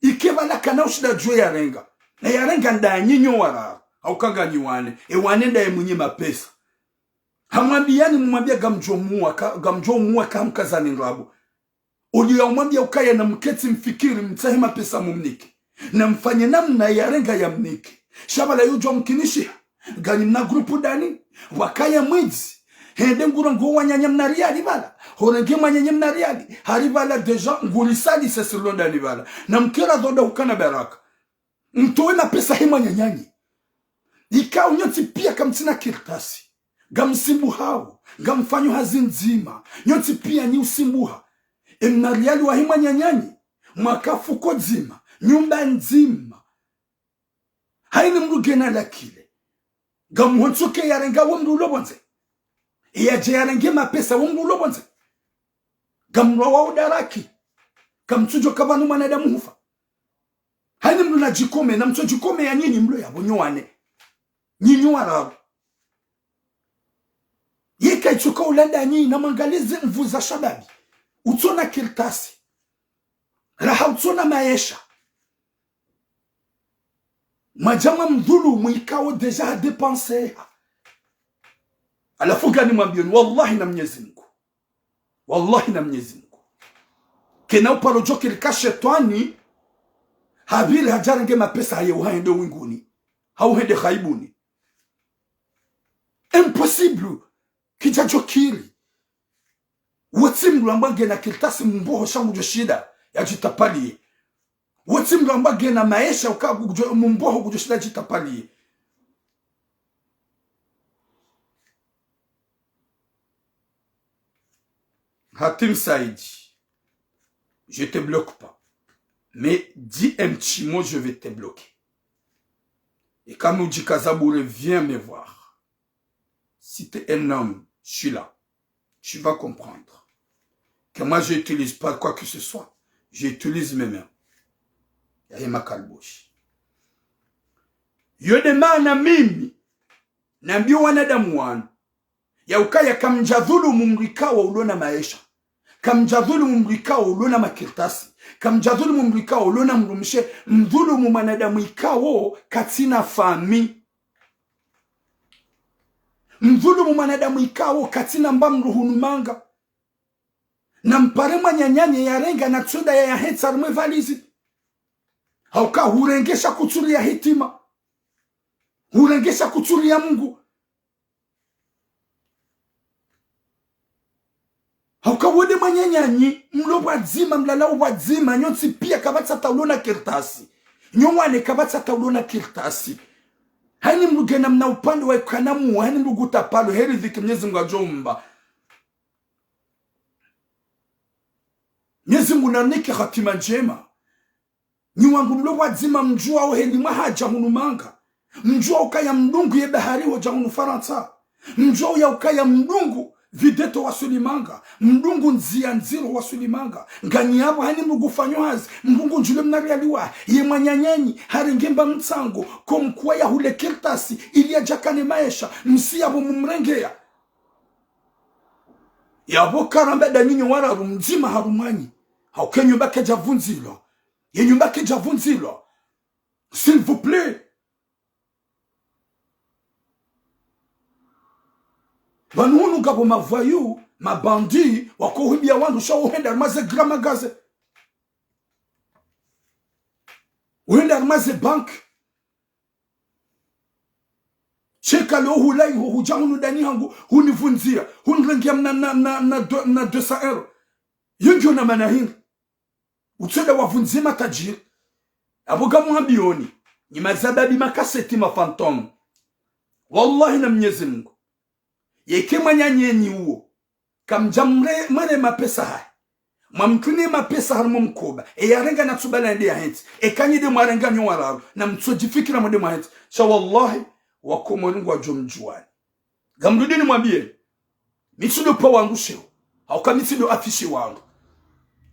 Ikebala kana ushida jwe yarenga. Na yarenga nda nyinyo wara. Haukaga nyiwane. Ewane nda emunye mapesa. Hamwambiani mwambia gamjomua kamkazani nrabu. Uli ya umwambia ukaya na mketi mfikiri mtahima pesa mumniki. Na mfanye namna yarenga ya mniki. Shabala yujwa mkinishi. Gani mna grupu dani. Wakaya mwizi. Hende ngura nguwa wanyanya mnariali bala. Horenge wanyanya mnariali. Haribala deja ngulisali sesilonda ni bala. Na mkera dhoda ukana baraka. Mtowe na pesa hima nyanyanyi. Ika unyoti pia kamtina kirtasi. Gamsimbu hao. Gamfanyo hazinzima. Nyoti pia ni usimbuha. Mnariali wa hima nyanyanyi. Mwakafuko zima. Nyumba nzima. Haini mrugena lakile. Gamuhonsuke yarenga wamru ulobonze. Iyaje yarenge mapesa wamru ulobonze. Gamrwa wa udaraki. Kamtujo kabanu manadamu hufa. Haini mru na jikome. Na mtu jikome ya nyinyi mru ya bonyowane. Nyinyi warabu. Yeka ichuka ulanda nyinyi na mangalizi mvuza shababi. Utona kirtasi. Raha utona maesha. Majama mdhulu mwikao deja depanse. Alafu gani mwambioni. Wallahi na Mwenyezi Mungu. Wallahi na Mwenyezi Mungu. Kena upalo joki lika shetwani. Habili hajarenge mapesa haye uhayende winguni. Hauhende khaibuni. Impossible. Kijajokiri. Watimlu ambage na kiltasi mboho shangu joshida ya jitapali. Watimlu ambage na maesha ukagu mboho kujoshida jitapali. Hatim Saïdi, je te bloque pas. Mais dis un petit mot, je vais te bloquer. Et quand nous dit Kazaboure, viens me voir. Si tu es un homme, je suis là. Tu vas comprendre que moi, je n'utilise pas quoi que ce soit. J'utilise mes mains. Ya ma kalboshi. Yode maana mimi naambia wanadamu wanu ya ukaya kamjadhulu mumrikawa ulona maisha, kamjadhulu mumrikawa ulona makirtasi, kamjadhulu mumrikawa ulona mrumishe, mdhulu mumanadamu ikawo katina fami, mdhulu mumanadamu ikawo katina mbamruhunu manga, na mparema nyanyanye ya renga na tsuda ya hetsa rumwe valizi, hauka hurengesha kuturi ya hitima, hurengesha kuturi ya Mungu, hauka wode manyanyanyi mlo wadzima mlala wadzima nyonsi pia kabatsa taulona kirtasi, nyongwane kabatsa taulona kirtasi, hani mlugena mna upande wa kanamu, hani mluguta palo heri dhiki Mwenyezi Mungu ajomba. Mwenyezi Mungu nanike hatima njema. Ni wangu mlo wadzima mjua o heli mahaja hunumanga, mjua ukaya mdungu ye bahari hoja hunu Faransa, mjua ya ukaya mdungu videto wa Sulimanga, mdungu nzia nziro wa Sulimanga, ngani hapo hani mlugu fanyohazi, mdungu njule mnarialiwa, ye manyanyanyi, haringemba mtsango, komkuwa ya hule kirtasi, ili ya jakane maesha, msia bu mumrengea. Yabo karambe da ninyo wara rumjima harumanyi, hauke nyumba keja vunzilo, ye nyumba keja vunzilo, s'il vous plaît. Banunu gabo mavayu, mabandi, wakohibia wandu sha uhenda armaze grama gaze. Uhenda armaze bank. Cheka leo hulai huja hunu dani hangu, hunivunzia, hunrengia na 200 euro. Yungyo na manahiri. Utseda wavunzima tajiri. Aboga muambioni, ni mazababi makaseti mafantomu. Wallahi na Mwenyezi Mungu. Yeke manyanyenyi uo, kamjamre mane mapesa hai, mamkune mapesa harmo mkoba, ya renga na tsubala ndi ya henti, kanyi de mwarenga nyuwararu, na mtsojifikira mwade mwa henti, sha wallahi, wakomoringu wa jomjuwani. Gamrudini mwambie, mitudo pa wangu sheo, hauka mitudo afishi wangu,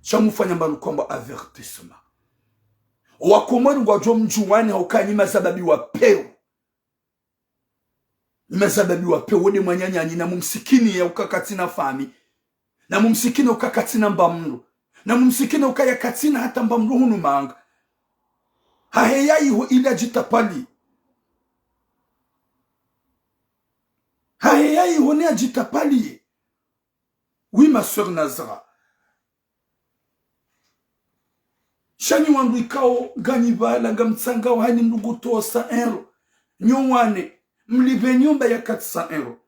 sha mufanya mbalu kwamba avertissement. Wakomoringu wa jomjuwani hauka nima sababi wa peo. Nimezababi wape wode manyanyanyi na mumsikini ya ukakatina fami, na mumsikini ukakatina mbamru, na mumsikini ukaya katina hata mbamru hunu manga. Haheyai ho ila jitapali, haheyai ho nea jitapali. Oui ma soeur Nazra, shani wangu ikao ganibala gamtsanga wa hani mluguto sa ero nyongwane mlibe nyumba ya 400 euro.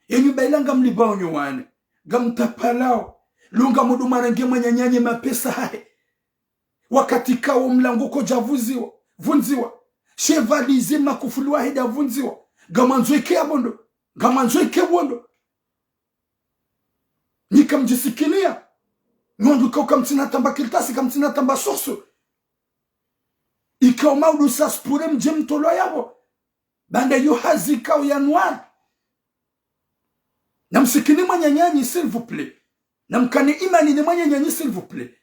Ya nyumba ilanga mliba nyuwane. Gamtapalao. Lunga mudu marenge manyanyanye mapesa hae. Wakati kao mlango koja vunziwa. Chevalize makufuluwa heda vunziwa. Gamanzoike ya bondo. Gamanzoike bondo. Nika mjisikinia. Nwandu kao kamtina tamba kiltasi, kamtina tamba soso. Ikao maudu saspure mjemtolo yabo. Banda yu hazi kao ya noir. Na msikini manyanyanyi s'il vous plaît. Na mkani imani ni manyanyanyi s'il vous plaît.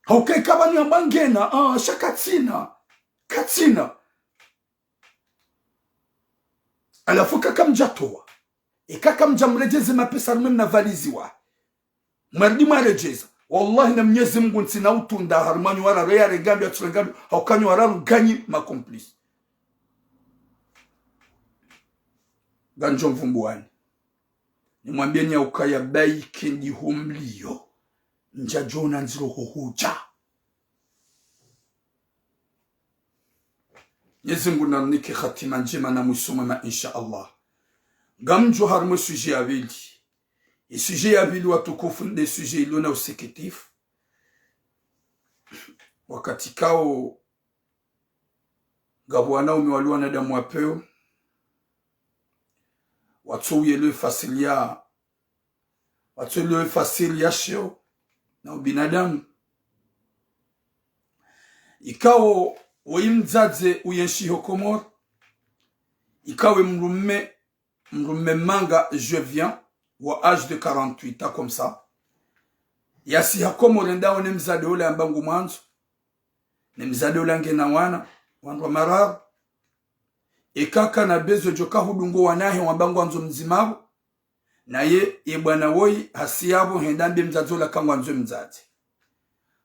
Hauke kabani ambangena. Shakatina. Katina. Alafu kaka mjatoa. Kaka mjamrejeze mapesa rumem na valiziwa. Mardi marejeza. Wallahi na Mwenyezi Mungu ntina utunda harmanyu wala reya regambi ya turengambi. Haukanyu wararu ganyi makomplisi. Ganjo mvumbuani. Nimwambie nya ukaya bai kendi humlio. Njajona nziro hohuja. Mwenyezi Mungu na nike khatima njema na musumema insha Allah. Gamjo harmo sujet ya vili. Et sujet ya vili watukufu nde sujet ilona useketif. Wakati kao gabuana umiwaluwa na damu wapeo. Watu yele fasilia sheo na ubinadamu. Ikao uimzaze uyenshi hokomor. Ikawe mrume manga je viens wa âge de 48 ans comme ça yasi hakomo renda ne mzade ule ambangu mwanzo ne mzade ule ngena wana wandu marar ekaka na bezo joka hudungo wanahe wambangu wanzo mzimabu na ye bwana woi hasiyabo hendambe mzazola kangwa nzo mzade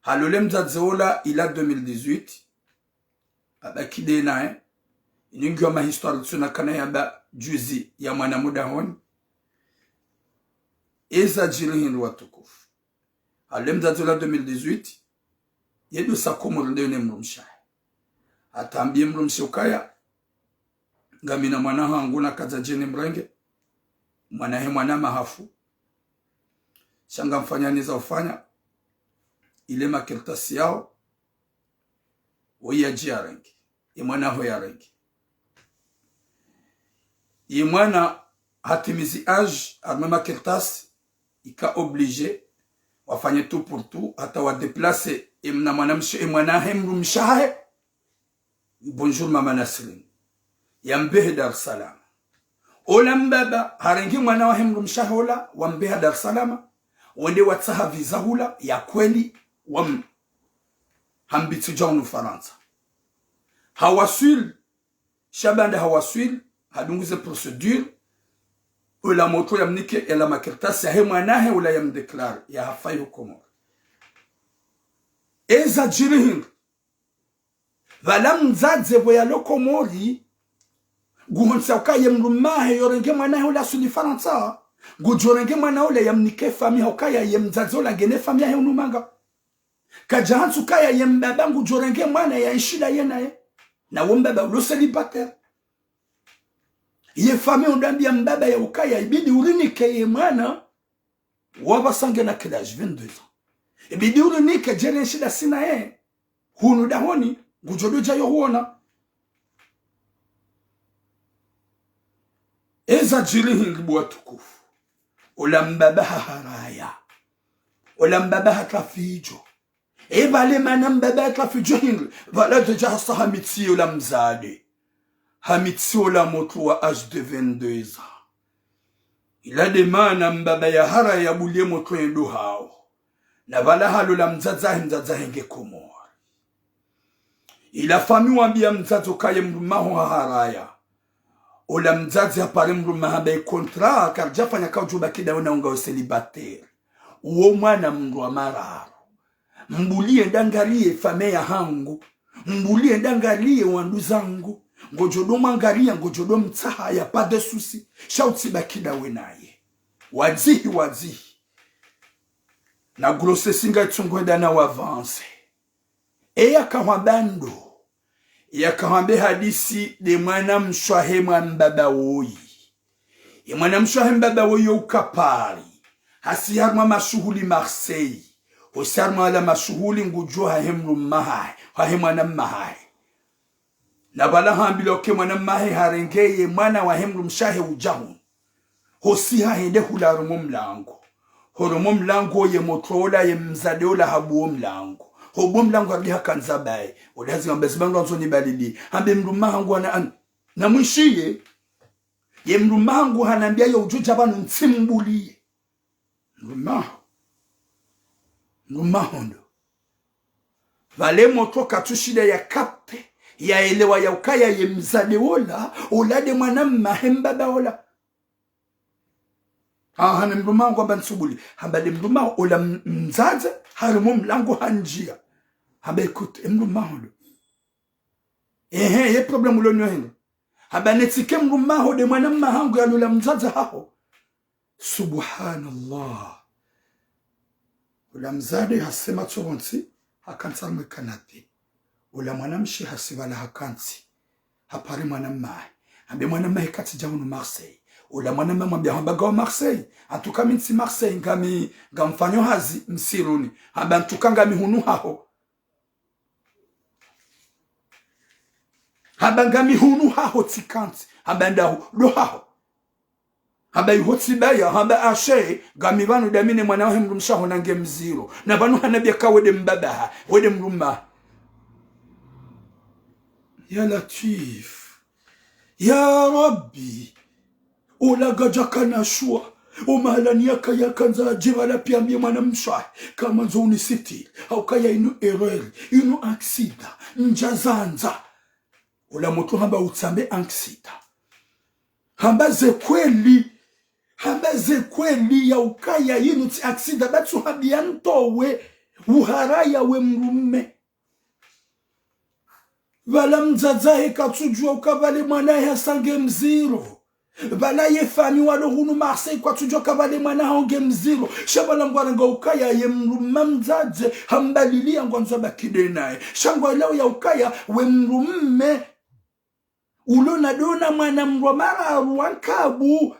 halole mzazola ila 2018 abakide nae iningwa ma histoire tsuna kana ya juzi ya mwana muda honi eza jirihin watukufu halole mzazola 2018 yedu sakomo ndene mrumsha atambie mrumsha ukaya ngamina mwana hangu na kaza jeni mrenge mwana he mwana mahafu shanga mfanyaniza ufanya ile makirtasi yao oya jiarengi imwana ho yarengi imwana hatimizi âge arme makirtasi ika obligé wafanye tout pour tout hata wa déplacer imna mwanamshe imwana he mrumshahe bonjour mama Nasrin yambehe Dar es Salaam ola mbaba harengi mwana wa hemru mshahola wambeha Dar es Salaam wende watsaha visa hula ya kweli wam hambitsi jaunu Faransa hawasul shabanda hawasul hadunguze procedure ola moto yamnike ela makirtasi ya hemwanahe ola yamdeklar ya hafai hukumo eza jirihin valam zadze voya lokomori guhonsa ukaye mrumahe yorenge mwana ule asuli Faransa gujorenge mwana ule yamnike fami ukaya yemzazola gene fami ya unumanga kajansu kaya yembaba gujorenge mwana ya ishida yenaye na wombaba ulo célibataire ye fami ondambia mbaba ya ukaya ibidi urinike ye mwana wabasange na kelage 22 ans ibidi urinike jere shida sina ye hunu dahoni gujodoja yo huona eza jirihin libuwa tukufu olambabaha haraya olambabaha trafijo vale mana mbabaha trafijo hingli vala deja hasa hamitsi olamzade hamitsi olamotu wa âge de 22 ans ila de mana mbabaya haraya bulie motu endo hao na vala halo la mzaza henge komori ila fami wambia mzazo kaye mrumaho haraya ola mzazi hapare mrumaha bai kontra karja fanya kaujuba kida unaunga célibataire uo mwana mndu wa mararo mbulie ndangalie fame ya hangu mbulie ndangalie wandu zangu ngojodo mangalia ngojodo mtaha ya pas de souci shauti bakida wenaye wazihi na grosse singa tsungwenda na avance eya kawabando yakawambe hadisi de mwana mshwahe mbaba woyi mwana mshwahe mbaba woyi ukapari hasi harma mashuhuli Marseille osarma ala mashuhuli ngujua hemru mahai hemwana mahai na bala hambilo ke mwana mahai harengeye mwana wa hemru mshahe ujahun hosi hende hularumu mlango horomu mlango ye motola ye mzadeola habu mlango hobo mlango ali hakanza bae olazi ngamba sibangu nzoni balili hambe mrumangu na mwishiye ye mrumangu hanambia yo ujuja banu ntimbulie mrumangu ndo vale moto katushida ya kape ya elewa ya ukaya ye mzadeola olade mwana mahemba baola hana mrumangu amba nsubuli hambale mrumangu ola mzaze harimo mlango hanjia hamba écoute mrumangu ye problem ulonyo hino hamba netike mrumangu de mwana mahangu ya lula mzaze haho subhanallah ola mzade hasema tsoronsi hakansa kanate ola mwana mshi hasibala hakansi hapare mwana mai hambe mwana mai kati jaunu Marseille ola mwana mama mbia hambaga Marseille atuka minsi Marseille ngami ngamfanyo hazi msiruni hamba ntuka ngami hunu haho hamba ngami hunu haho tikanti hamba ndaho do haho hamba yuhoti baya hamba ashe ngami banu damine mwana wa mrumshaho nange mziro na banu hanabia kawede mbabaha wede mruma ya Latif ya Rabbi ola gajaka na shua omalani yaka yakanza jivala piambie mwana msha kama zoni siti au kaya inu erreur inu aksida njazanza ola moto hamba utsambe aksida hamba ze kweli ya ukaya inu ti aksida batsu habiantowe uharaya we mrume vala mzazahe katujua ukavale mwana ya sange mziro vala ye fami walo hunu Marseille katujua kavale mwana honge mziro shabala ngwaranga ukaya ye mrume mzaze hambalili ya ngwanzo bakide nae shangwa leo ya ukaya we mrume ulo na dona mwana mromara aruankabu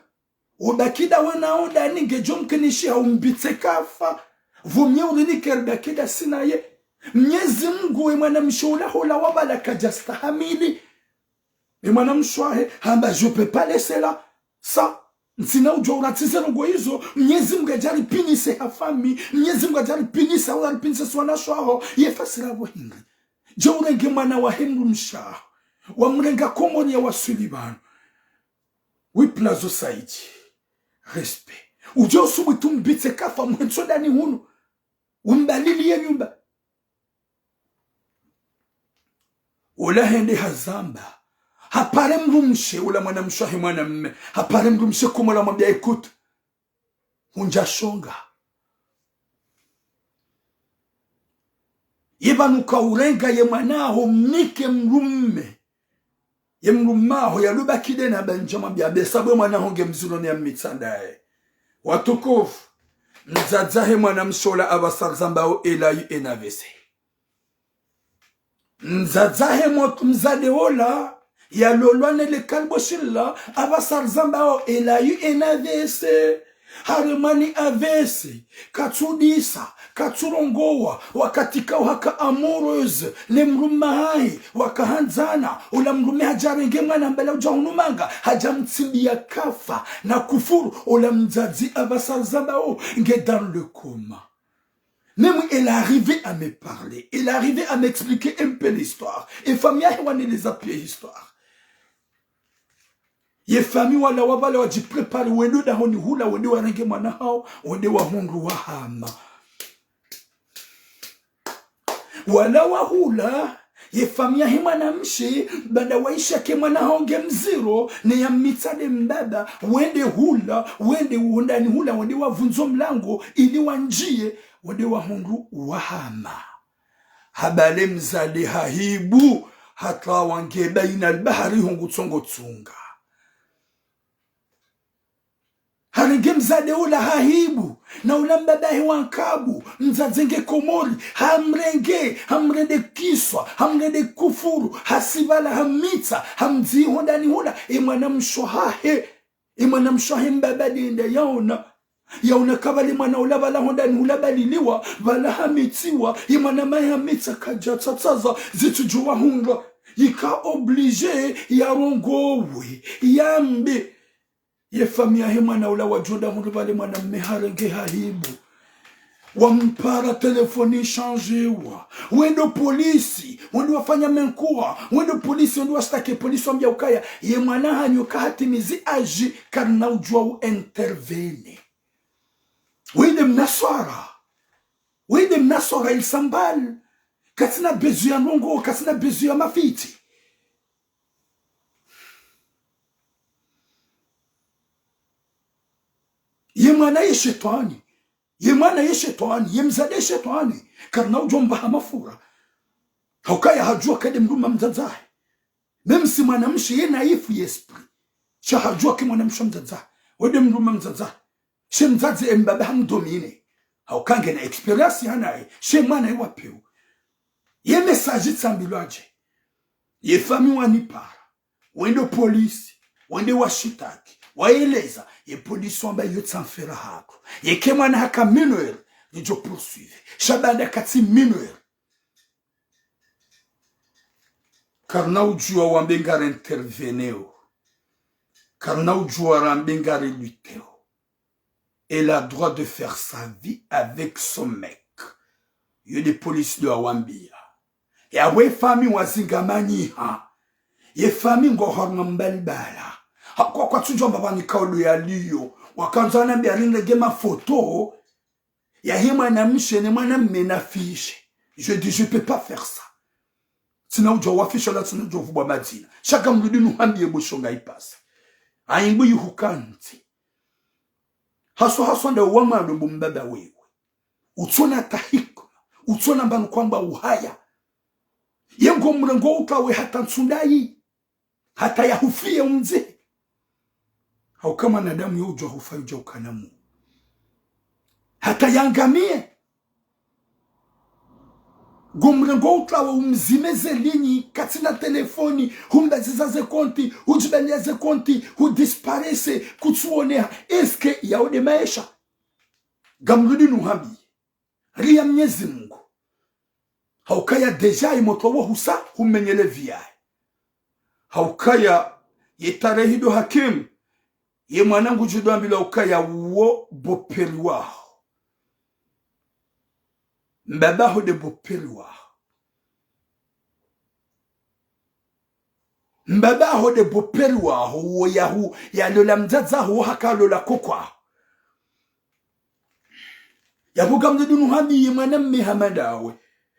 ubakida wana oda ninge jomkenishi haumbitse kafa vumye ulini kerbakida sinaye Mwenyezi Mungu we mwana mshola hola wabala kajastahamili. E mwana mshwahe hamba je peux pas laisser là ça. Nsina ujua uratize rogo hizo. Mwenyezi Mungu ajali pinise hafami. Mwenyezi Mungu ajali pinise wala pinise swana shwaho. Yefasira wahingi. Je urenge mwana wa hemru mshaho. Wa mrenga komoni ya wasulibano. Wiplazo saidi. Respect. Ujua usubu tumbitse kafa mwenso dani hunu. Umbalili ye nyumba. Ola hende hazamba. Hapare mrumshe ula mwana mshahi mwana mme. Hapare mrumshe kumula mwambia ekut. Unja shonga. Yebanuka urenga ye mwanaho mnike mrumme. Ye mrumaho ya luba kide na banja mwambia besabwe mwanaho nge mzuloni ya mitsandae. Watukufu. Mzazahe mwana mshola abasarzambao elayu enavese. Mzazahe mzade ola ya lolwane le kalboshilla abasarzambao elayu enavese. Haremani avese katudisa katurongowa wakatika waka amoureuse le mrumahai wakahanzana ula mrume hajarenge mwana mbele ujahunumanga hajamtibia kafa na kufuru ula mzazi abasarzambao nge dans le coma. Même elle est arrivée à me parler, elle est arrivée à m'expliquer un peu l'histoire. Et famille a les appuis l'histoire. Ye famille wala wabale wajiprepare wendo da honi hula wende warange mwana hao wende wa hungu wa hama. Wala wa hula ye famille hima na mshi bada waisha ke mwana honge mziro ne ya mitade mbaba wende hula wende uundani hula wende wavunzo mlango ili wanjie wende wa hungu wa hama. Habale mzade hahibu hata wange baina albahari hungu tsongo tsunga. Harenge mzade ula hahibu na ula mbadahi wankabu mzadzenge komori hamrende kiswa hamrende kufuru hasibala hamitsa hamzi hondani hula imwana mshohahe mbabadi inda yaona kabali mwana ula bala hondani hula baliliwa bala hamitiwa imwana mai hamitsa kajatsatsaza zitujuwa hunga yika oblige yarongowe yambe. Ye famia he mwana ula wajoda mundu vale mwana mmeharenge hahibu. Wampara telefoni changewa. Wendo polisi. Wendo wafanya menkuwa. Wendo polisi. Wendo wastake polisi wambia ukaya. Ye mwana hanyoka hatimizi aji. Karna ujua u intervene. Wende mnaswara ilisambal. Katina bezu ya nongo. Katina bezu ya mafiti. Ye mwana ye shetani. Ye mzade shetani. Karna ujomba hamafura. Haukaya hajua kade mruma mzazahe. Meme si mwana mshi ye naifu ye esprit. Cha hajua ke mwana msha mzazahe. Wede mruma mzazahe. She mzaze mbabe hamdomine. Haukange na experience hanae. She mwana ye wapeu. Ye mesaji tsambilwaje. Ye fami wanipara. Wende polisi. Wende washitaki. Waeleza ye polisi wamba yotsanfera hako ye kemwana haka mineur nijo poursuivre shabanda kati mineur karna ujua wambengara interveneo karna ujua rambengara lutteo. Elle a droit de faire sa vie avec son mec. Ye de police de awambia ya we fami wazingamani ha ye fami ngohorna mbalbala Kwa tujomba bani kaudu ya liyo. Wakanza na biaringe gema photo. Ya hi mwanamshe ne mwanamme n'affiche. Je dis je peux pas faire ça. Tina ujo wafisha la tina ujo vubwa madina. Shaka mludi nuhambi ebo shonga ipasa. Ayimbu yuhukanti. Haswa nda uwama adobu mbaba wewe. Utona tahiko. Utona mbanu kwamba uhaya. Yengo mrengo utawe hata nsundai. Hata ya hufia umze. Haukama na damu ya ujwa hufa ujwa ukanamu. Hata yangamie. Gomrengo utawe umzimeze linyi. Katina telefoni. Humbazizaze konti. Ujibanyeze konti. Hudisparese. Kutsuonea. Eske yaone maisha. Gamrudi nuhambi. Ria mnyezi Mungu. Haukaya deja imotowo husa. Humenyele via. Haukaya yetarehido hakim. Ye mwanangu judo ambila ukaya uwo boperi waho. Mbabaho de boperi waho. Mbabaho de boperi waho. Uwo yahu. Ya lola mzaza huo haka lola kokwa. Yabuga mzedu nuhami ye mwanamme hamadawe.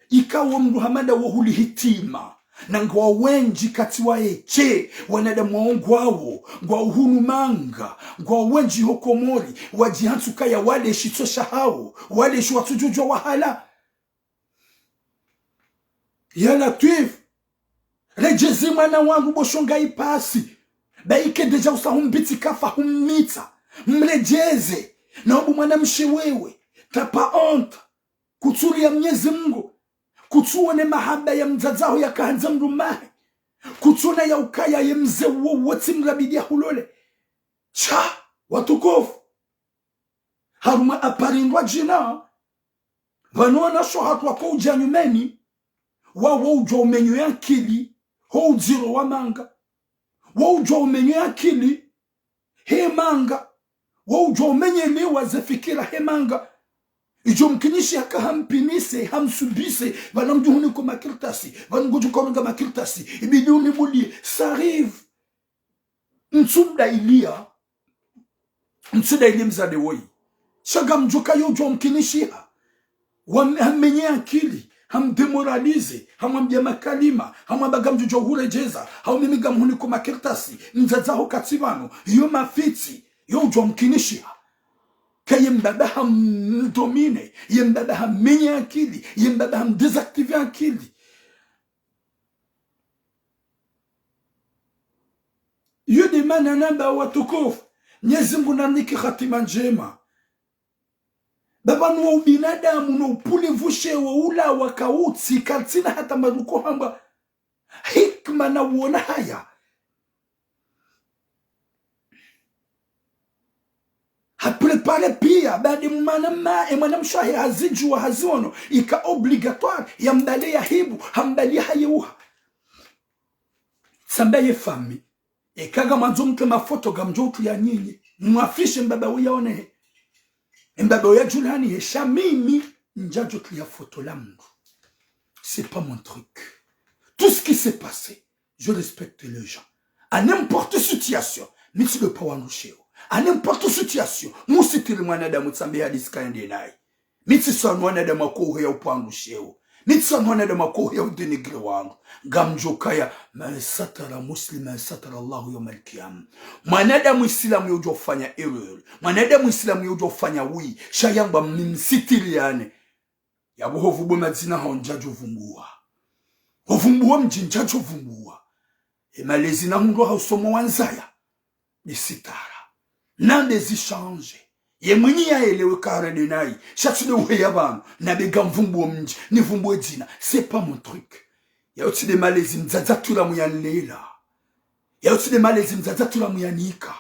Ikawa mruhamada wa huli hitima. Na ngwa wenji katiwa eche. Wanadamu waongwawo. Ngwa uhunu manga. Ngwa wenji hokomori. Wajihantuka ya wale shitosha hao. Wale shuatujujwa wahala. Ya Latif. Rejezi mwana wangu boshonga ipasi. Baike deja usahumbiti kafa hummita. Mrejeze. Na obu mwana mshewewe. Tapa onta. Kuturi ya Mwenyezi Mungu. Kutuone mahaba ya mzazaho ya kahanza mrumahe. Kutuona ya ukaya ya mze wote mrabidia hulole. Cha, watukofu. Haruma aparindwa jina. Vanuana shohatu wako ujanyumeni. Wawo ujwa umenyo ya kili. Ho ujiro wa manga. Wawo ujwa umenyo ya kili. He manga. Wawo ujwa umenye lewa zefikira he manga. Ijo mkinishi haka hampinise, hamsubise, vanamjuhuni kwa makirtasi, vanamguju kwa makirtasi, ibiduni muli, sarive. Mtsuda ilia mzade woi. Shaga mjuka yojo mkinishi ha. Hamenye akili, hamdemoralize, hamambia makalima, hamabaga mjujo hurejeza, haumimiga mhuni kwa makirtasi, mzazaho kativano, yo mafiti, yojo mkinishi ha. Kaye mbaba hamdomine, ye mbaba hamenye akili, ye mbaba hamdesactive akili. Yode mananamba watukofu, Mwenyezi Mungu naniki khatima njema. Baba nuwa ubinadamu na upule vushe wa ula wakauti, katina hata maruko hamba, hikma na uona haya. Haprepare pia badi mwanamshahi hazijua haziono ika obligatoire ya mbale ya hibu hambali hayeuha sambaye fami ikaga manzumke mafoto gamjotu ya nyinyi mwafishe mbaba uyaone mbaba uyajulani hesha mimi njajotu ya foto la mungu. C'est pas mon truc. Tout ce qui s'est passé, je respecte les gens à n'importe situation. Miti le pawanusheo à n'importe situation, musitiri mwanadamu tsambe hadisi kaende naye. Miti son mwanadamu akohe ya upangusheo. Miti son mwanadamu akohe ya udenigre wangu. Gamjokaya, ma satara muslima satara Allahu yawm al-qiyam. Mwanadamu Islamu yojo fanya error. Mwanadamu Islamu yojo fanya wi. Shayamba msitiri yane. Yabu hovubu mazina honjajo vumbua. Hovumbua mjinjajo vumbua. Emalezi na hundo hausomo wanzaya. Nisitara. Nande zichange. Ye mwenye ya elewe kare de nai. Chatude uheya banu. Nabega mvumbu mji. Ni vumbu edina. C'est pas mon truc. Ya uti de malezi mzadzatula muyanlela. Ya uti de malezi mzadzatula muyanika.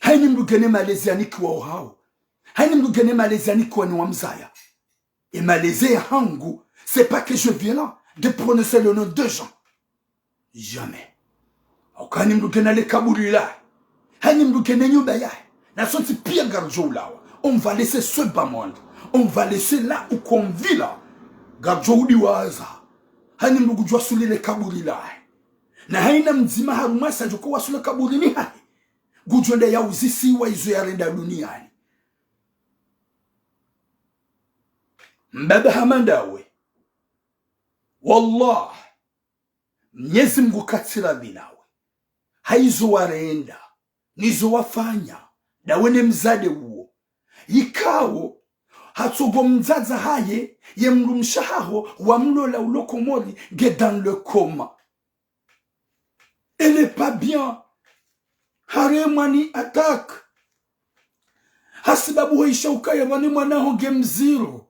Haini mdugene malezi yaniki wa uhao. Haini mdugene malezi yaniki wa ni wamzaya. Et malezi ya hangu. C'est pas que je viens là de prononcer le nom de gens. Jamais. Okani mdugene le kaburi la. Haini mdugene nyumba ya. Na soti pia garjo lawa. On va laisser ce bas monde. On va laisser là où qu'on vit là. Garjo udiwaza. Haini mdugujwa suli le kaburi la. na haina mzima harumasa joko wasule kaburini hai gujonde ya uzisi wa izo ya renda duniani mbaba hamandawe wallah Mwenyezi Mungu katira binawe haizo warenda nizo wafanya dawene mzade uo yikawo hatogo mzaza haye ye mrumshaho wa mlola ulokomori ge dans le coma. Elle n'est pas bien. Haremani attaque. Hasibabu hoisha ukaya wani mwanaho game zero.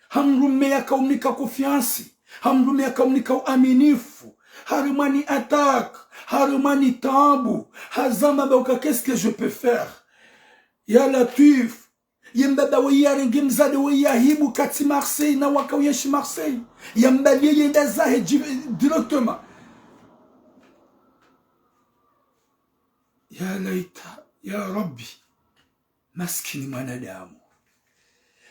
Hamrume ya kaunika kufiansi. Hamrume ya kaunika uaminifu. Haremani attaque. Haremani tabu. Hazama bauka qu'est-ce que je peux faire? Ya Latif. Yembada wiyare ngimzade wiyahibu kati Marseille na waka uyeshi Marseille. Yembali yenda zahe directement. Ya laita, ya Rabbi. Maskini mwanadamu.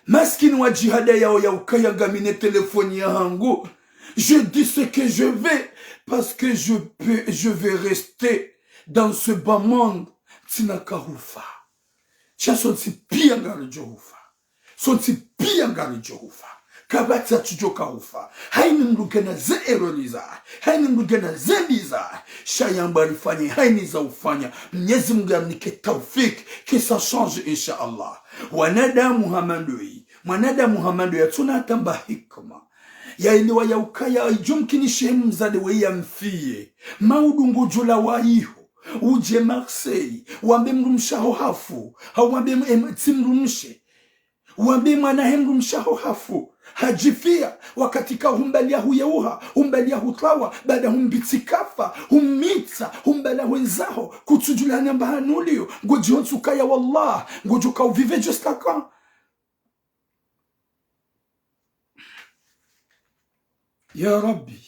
Maskini wa jihada yao ya ukaya gamine telefoni ya hangu. Je dis ce que je vais parce que je vais rester dans ce bas monde. Tinakarufa. Son si pia ngari Jehova. Son si pia ngari Jehova. Kabata chujoka ufa. Haini mlugena ze eroliza. Haini mlugena ze biza. Shayamba rifanye. Haini za ufanya. Mwenyezi Mungu amnike taufik. Kisa change inshallah. Wanadamu hamandui. Mwanadamu hamandui. Yatuna atamba hikma. Ya iliwa ya ukaya. Jumkini shemu mzade we ya mfie. Maudu ngujula wa iho. Uje Marseille, wambe mrumshaho hafu, hawambe timrumshe, wambe mwanahe mrumshaho hafu, hajifia, wakatika humbalia huyeuha, humbalia hutlawa, bada humbitikafa, hummitsa, humbala wenzaho, kutujulani ambahanulio, ngoji hotsukaya wallah, ngoji ukauvive jusqu'à quand? Ya Rabbi,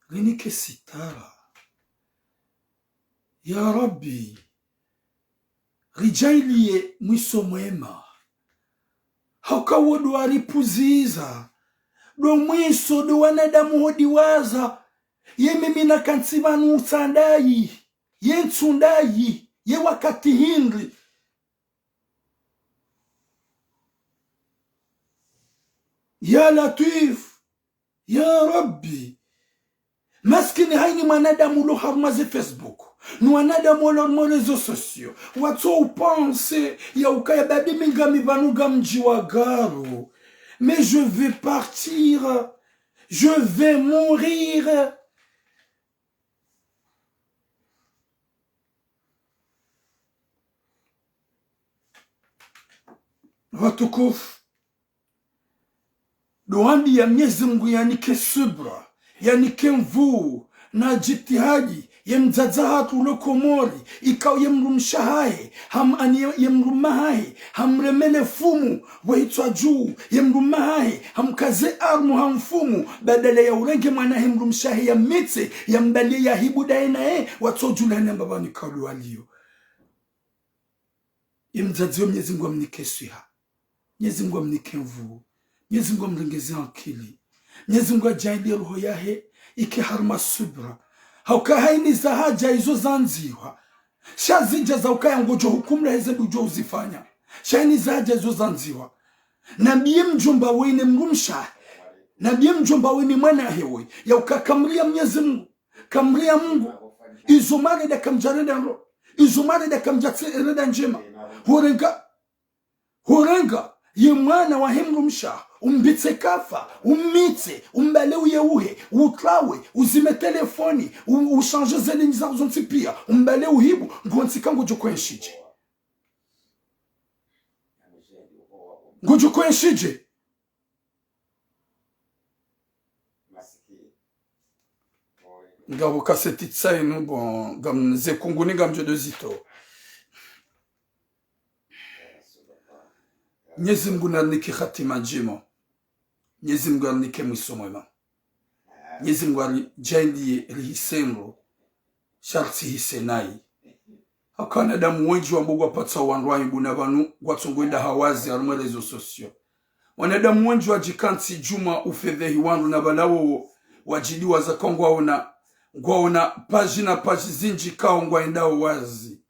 rinike sitara. Ya Rabbi, rijailie mwiso mwema. Haukawodu waripuziza. Do mwiso do wanadamu hodiwaza. Ye mimi na kansibanu usandayi. Ye nsundayi. Ye wakati hindri. Ya Latif. Ya Rabbi. Maskini haini mwanadamu lo harumaze Facebook. Nous wanadamu lo réseaux sociaux. Watu upense ya ukaya babi mingami vanuga mji wa garo. Mais je vais partir. Je vais mourir. Watukufu. Doambi ya Mwenyezi Mungu yanike subra. Yanike mvuu na jitihadi yemzadzahatu ulokomori ikao yemrumshahaye yemrumahaye hamremele fumu waitwa juu yemrumahaye hamkaze armu hamfumu badala ya urenge mwana hemrumshahe ya mitse yambali ya hibu daenae watojulani ambabani kaulu walio yemzadzio Mwenyezi Mungu amnike swiha Mwenyezi Mungu amnike mvuu Mwenyezi Mungu amrengeze akili Mwenyezi Mungu ajalie roho yahe ikiharma subra. Hauka haini za haja izo zanziwa. Shazija za ukaya ngojo hukumla hezebu ujo uzifanya. Shaini za haja izo zanziwa. Nabiye mjomba wene mrumsha. Nabiye mjomba wene mwana hewe. Ya ukakamria Mwenyezi Mungu. Kamria Mungu. Izumare da kamjarenda ro. Izumare da kamjarenda njema. Hurenga. Ye mwana wa hemrumsha. Umbitse kafa, ummitse, umbale uyeuhe, utlawe, uzime telefoni, uchange zele niza uzontipia, umbale uhibu, ngonsika ngojo kwenshije. Ngojo kwenshije. Ngabo kaseti tsayi bon, gam zekunguni gamjo dozito. Mwenyezi Mungu nanike khatima njema. Mwenyezi Mungu anike mwiso mwema. Mwenyezi Mungu alijalie lihisengo sharti hisenai. Hakana damu wenji wa Mungu apatsa wanrwani buna banu watongwenda hawazi arumwe rezo sosio. Wanadamu wenji wa jikanti juma ufedhehi wanru na balawo wajidiwa za kongwa una ngwaona paji na paji zinji kao ngwaendao wazi.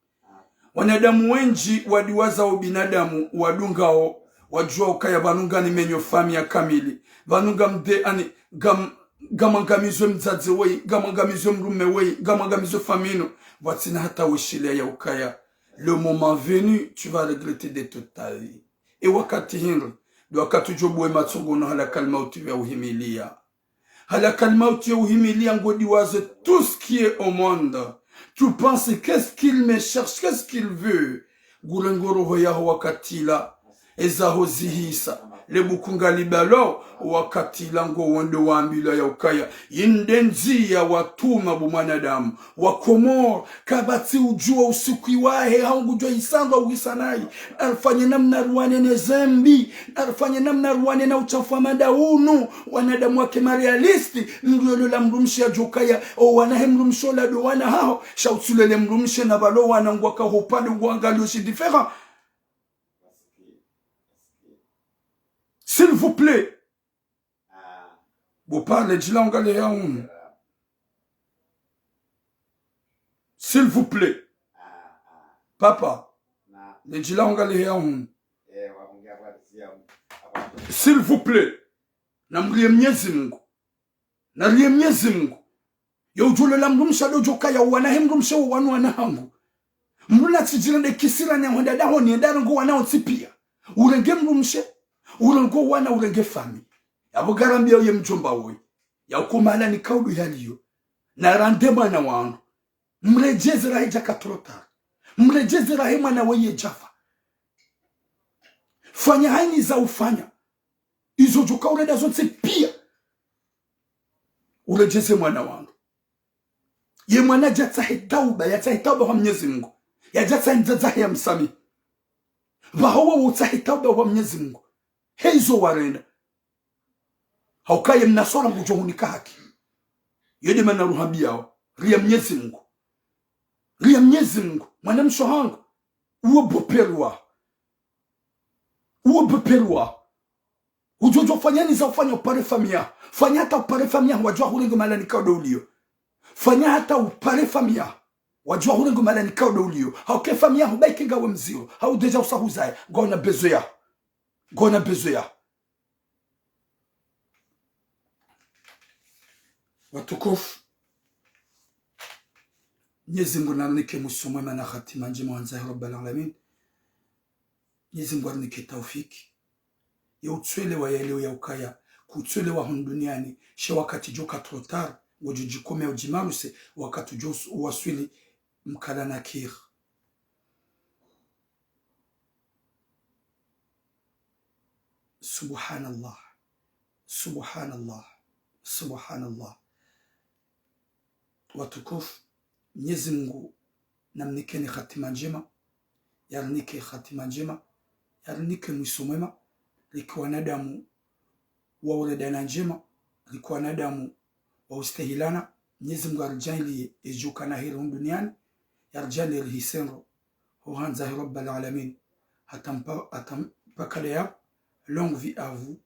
Wanadamu wenji wadiwaza ubinadamu wadungao wajua ukaya vanunga ni menyo famia kamili. Vanunga mde ani gamangamizwe mzazi wei, gamangamizwe mrume wei, gamangamizwe famino. Vatina hata wishile ya ukaya. Le moment venu, tu vas regretter de toute ta vie. E wakati hinri, do wakati ujobuwe matsungono halakal mauti ya uhimilia. Halakal mauti ya uhimilia ngodiwaze tout ce qui est au monde. Tu penses qu'est-ce qu'il me cherche, qu'est-ce qu'il veut. Gulengoro hoyaho wakati la, ezaho zihisa. Le bukunga libalo wakati lango wendo wambila ya ukaya indenzi ya watuma bumanadamu wakomor kabati ujua usiku iwahe haungu jua isanga uhisanai arfanye namna ruwane ne zambi arfanye namna ruwane na uchafu madaunu wanadamu wake marialisti ndio la mrumshi ya jukaya o wanahe mrumsho la do wana hao shautsulele mrumshi na balo wanangwaka hopande uangalio si différent. S'il vous plaît. Vous parlez de l'anglais. S'il vous plaît. Papa. De l'anglais. S'il vous plaît. Namrie Mwenyezi Mungu. Narie Mwenyezi Mungu. Ya ujule la mrumsha do jokaya wana mrumsha wanu wanahangu. Mruna tijirande kisira ni wanda daho ni ndarango wanao tipia. Urenge mrumsha. Urengo wana urenge fami. Ya bugarambia uye mjomba uwe. Ya ukumala ni kaudu yaliyo. Na randema na wangu. Mrejeze rahi jaka trota. Mrejeze rahi mana weye jafa. Fanya haini za ufanya. Izo joka ureda zote pia. Urejeze mwana wangu. Ye mwana jata hitauba. Yata hitauba wa Mwenyezi Mungu. Ya jata nzazahi ya msami. Wahawa uta hitauba wa Mwenyezi Mungu. Heizo warenda. Haukaye mnasora mkujohunika haki. Yede mana ruhabia wa. Ria Mwenyezi Mungu. Ria Mwenyezi Mungu. Mwana mshohangu. Uwe boperwa. Uwe boperwa. Ujojo fanyani za ufanya upare famia. Fanya hata upare famia. Wajua hurengo malani kauda ulio. Fanya hata upare famia. Wajua hurengo malani kauda ulio. Hauke famia hubaiki ngawe mzio. Hau deja usahuzaya. Gona bezo ya. Gona bezo ya. Watukufu. Mwenyezi Mungu nanike musumwe na khatima njema wanzahi rabbal alamin. Mwenyezi Mungu anike taufiki. Ya utswele wa yeleo ya ukaya. Kutswele wa duniani. She wakati joka trotar. Wajujikome ujimaruse. Wakati jo uwaswili mkala nakir. Subhanallah. Subhanallah. Subhanallah. Watukufu. Mwenyezi Mungu namnike ni khatima njema. Yarnike khatima njema. Yarnike mwiso mwema. Likuwa nadamu wa uredana njema. Likuwa nadamu wa ustahilana. Mwenyezi Mungu arjali ejuka na hili duniani. Yarjali rihisenro. Huhanzahi rabbal alamin. Hatampakale ya. Longue vie à vous.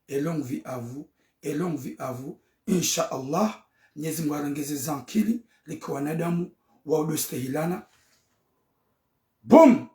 Et longue vie à vous. Et longue vie à vous. Inch'Allah. Mwenyezi Mungu arengeze zankili. Likuwa nadamu wa udostahilana. Boom!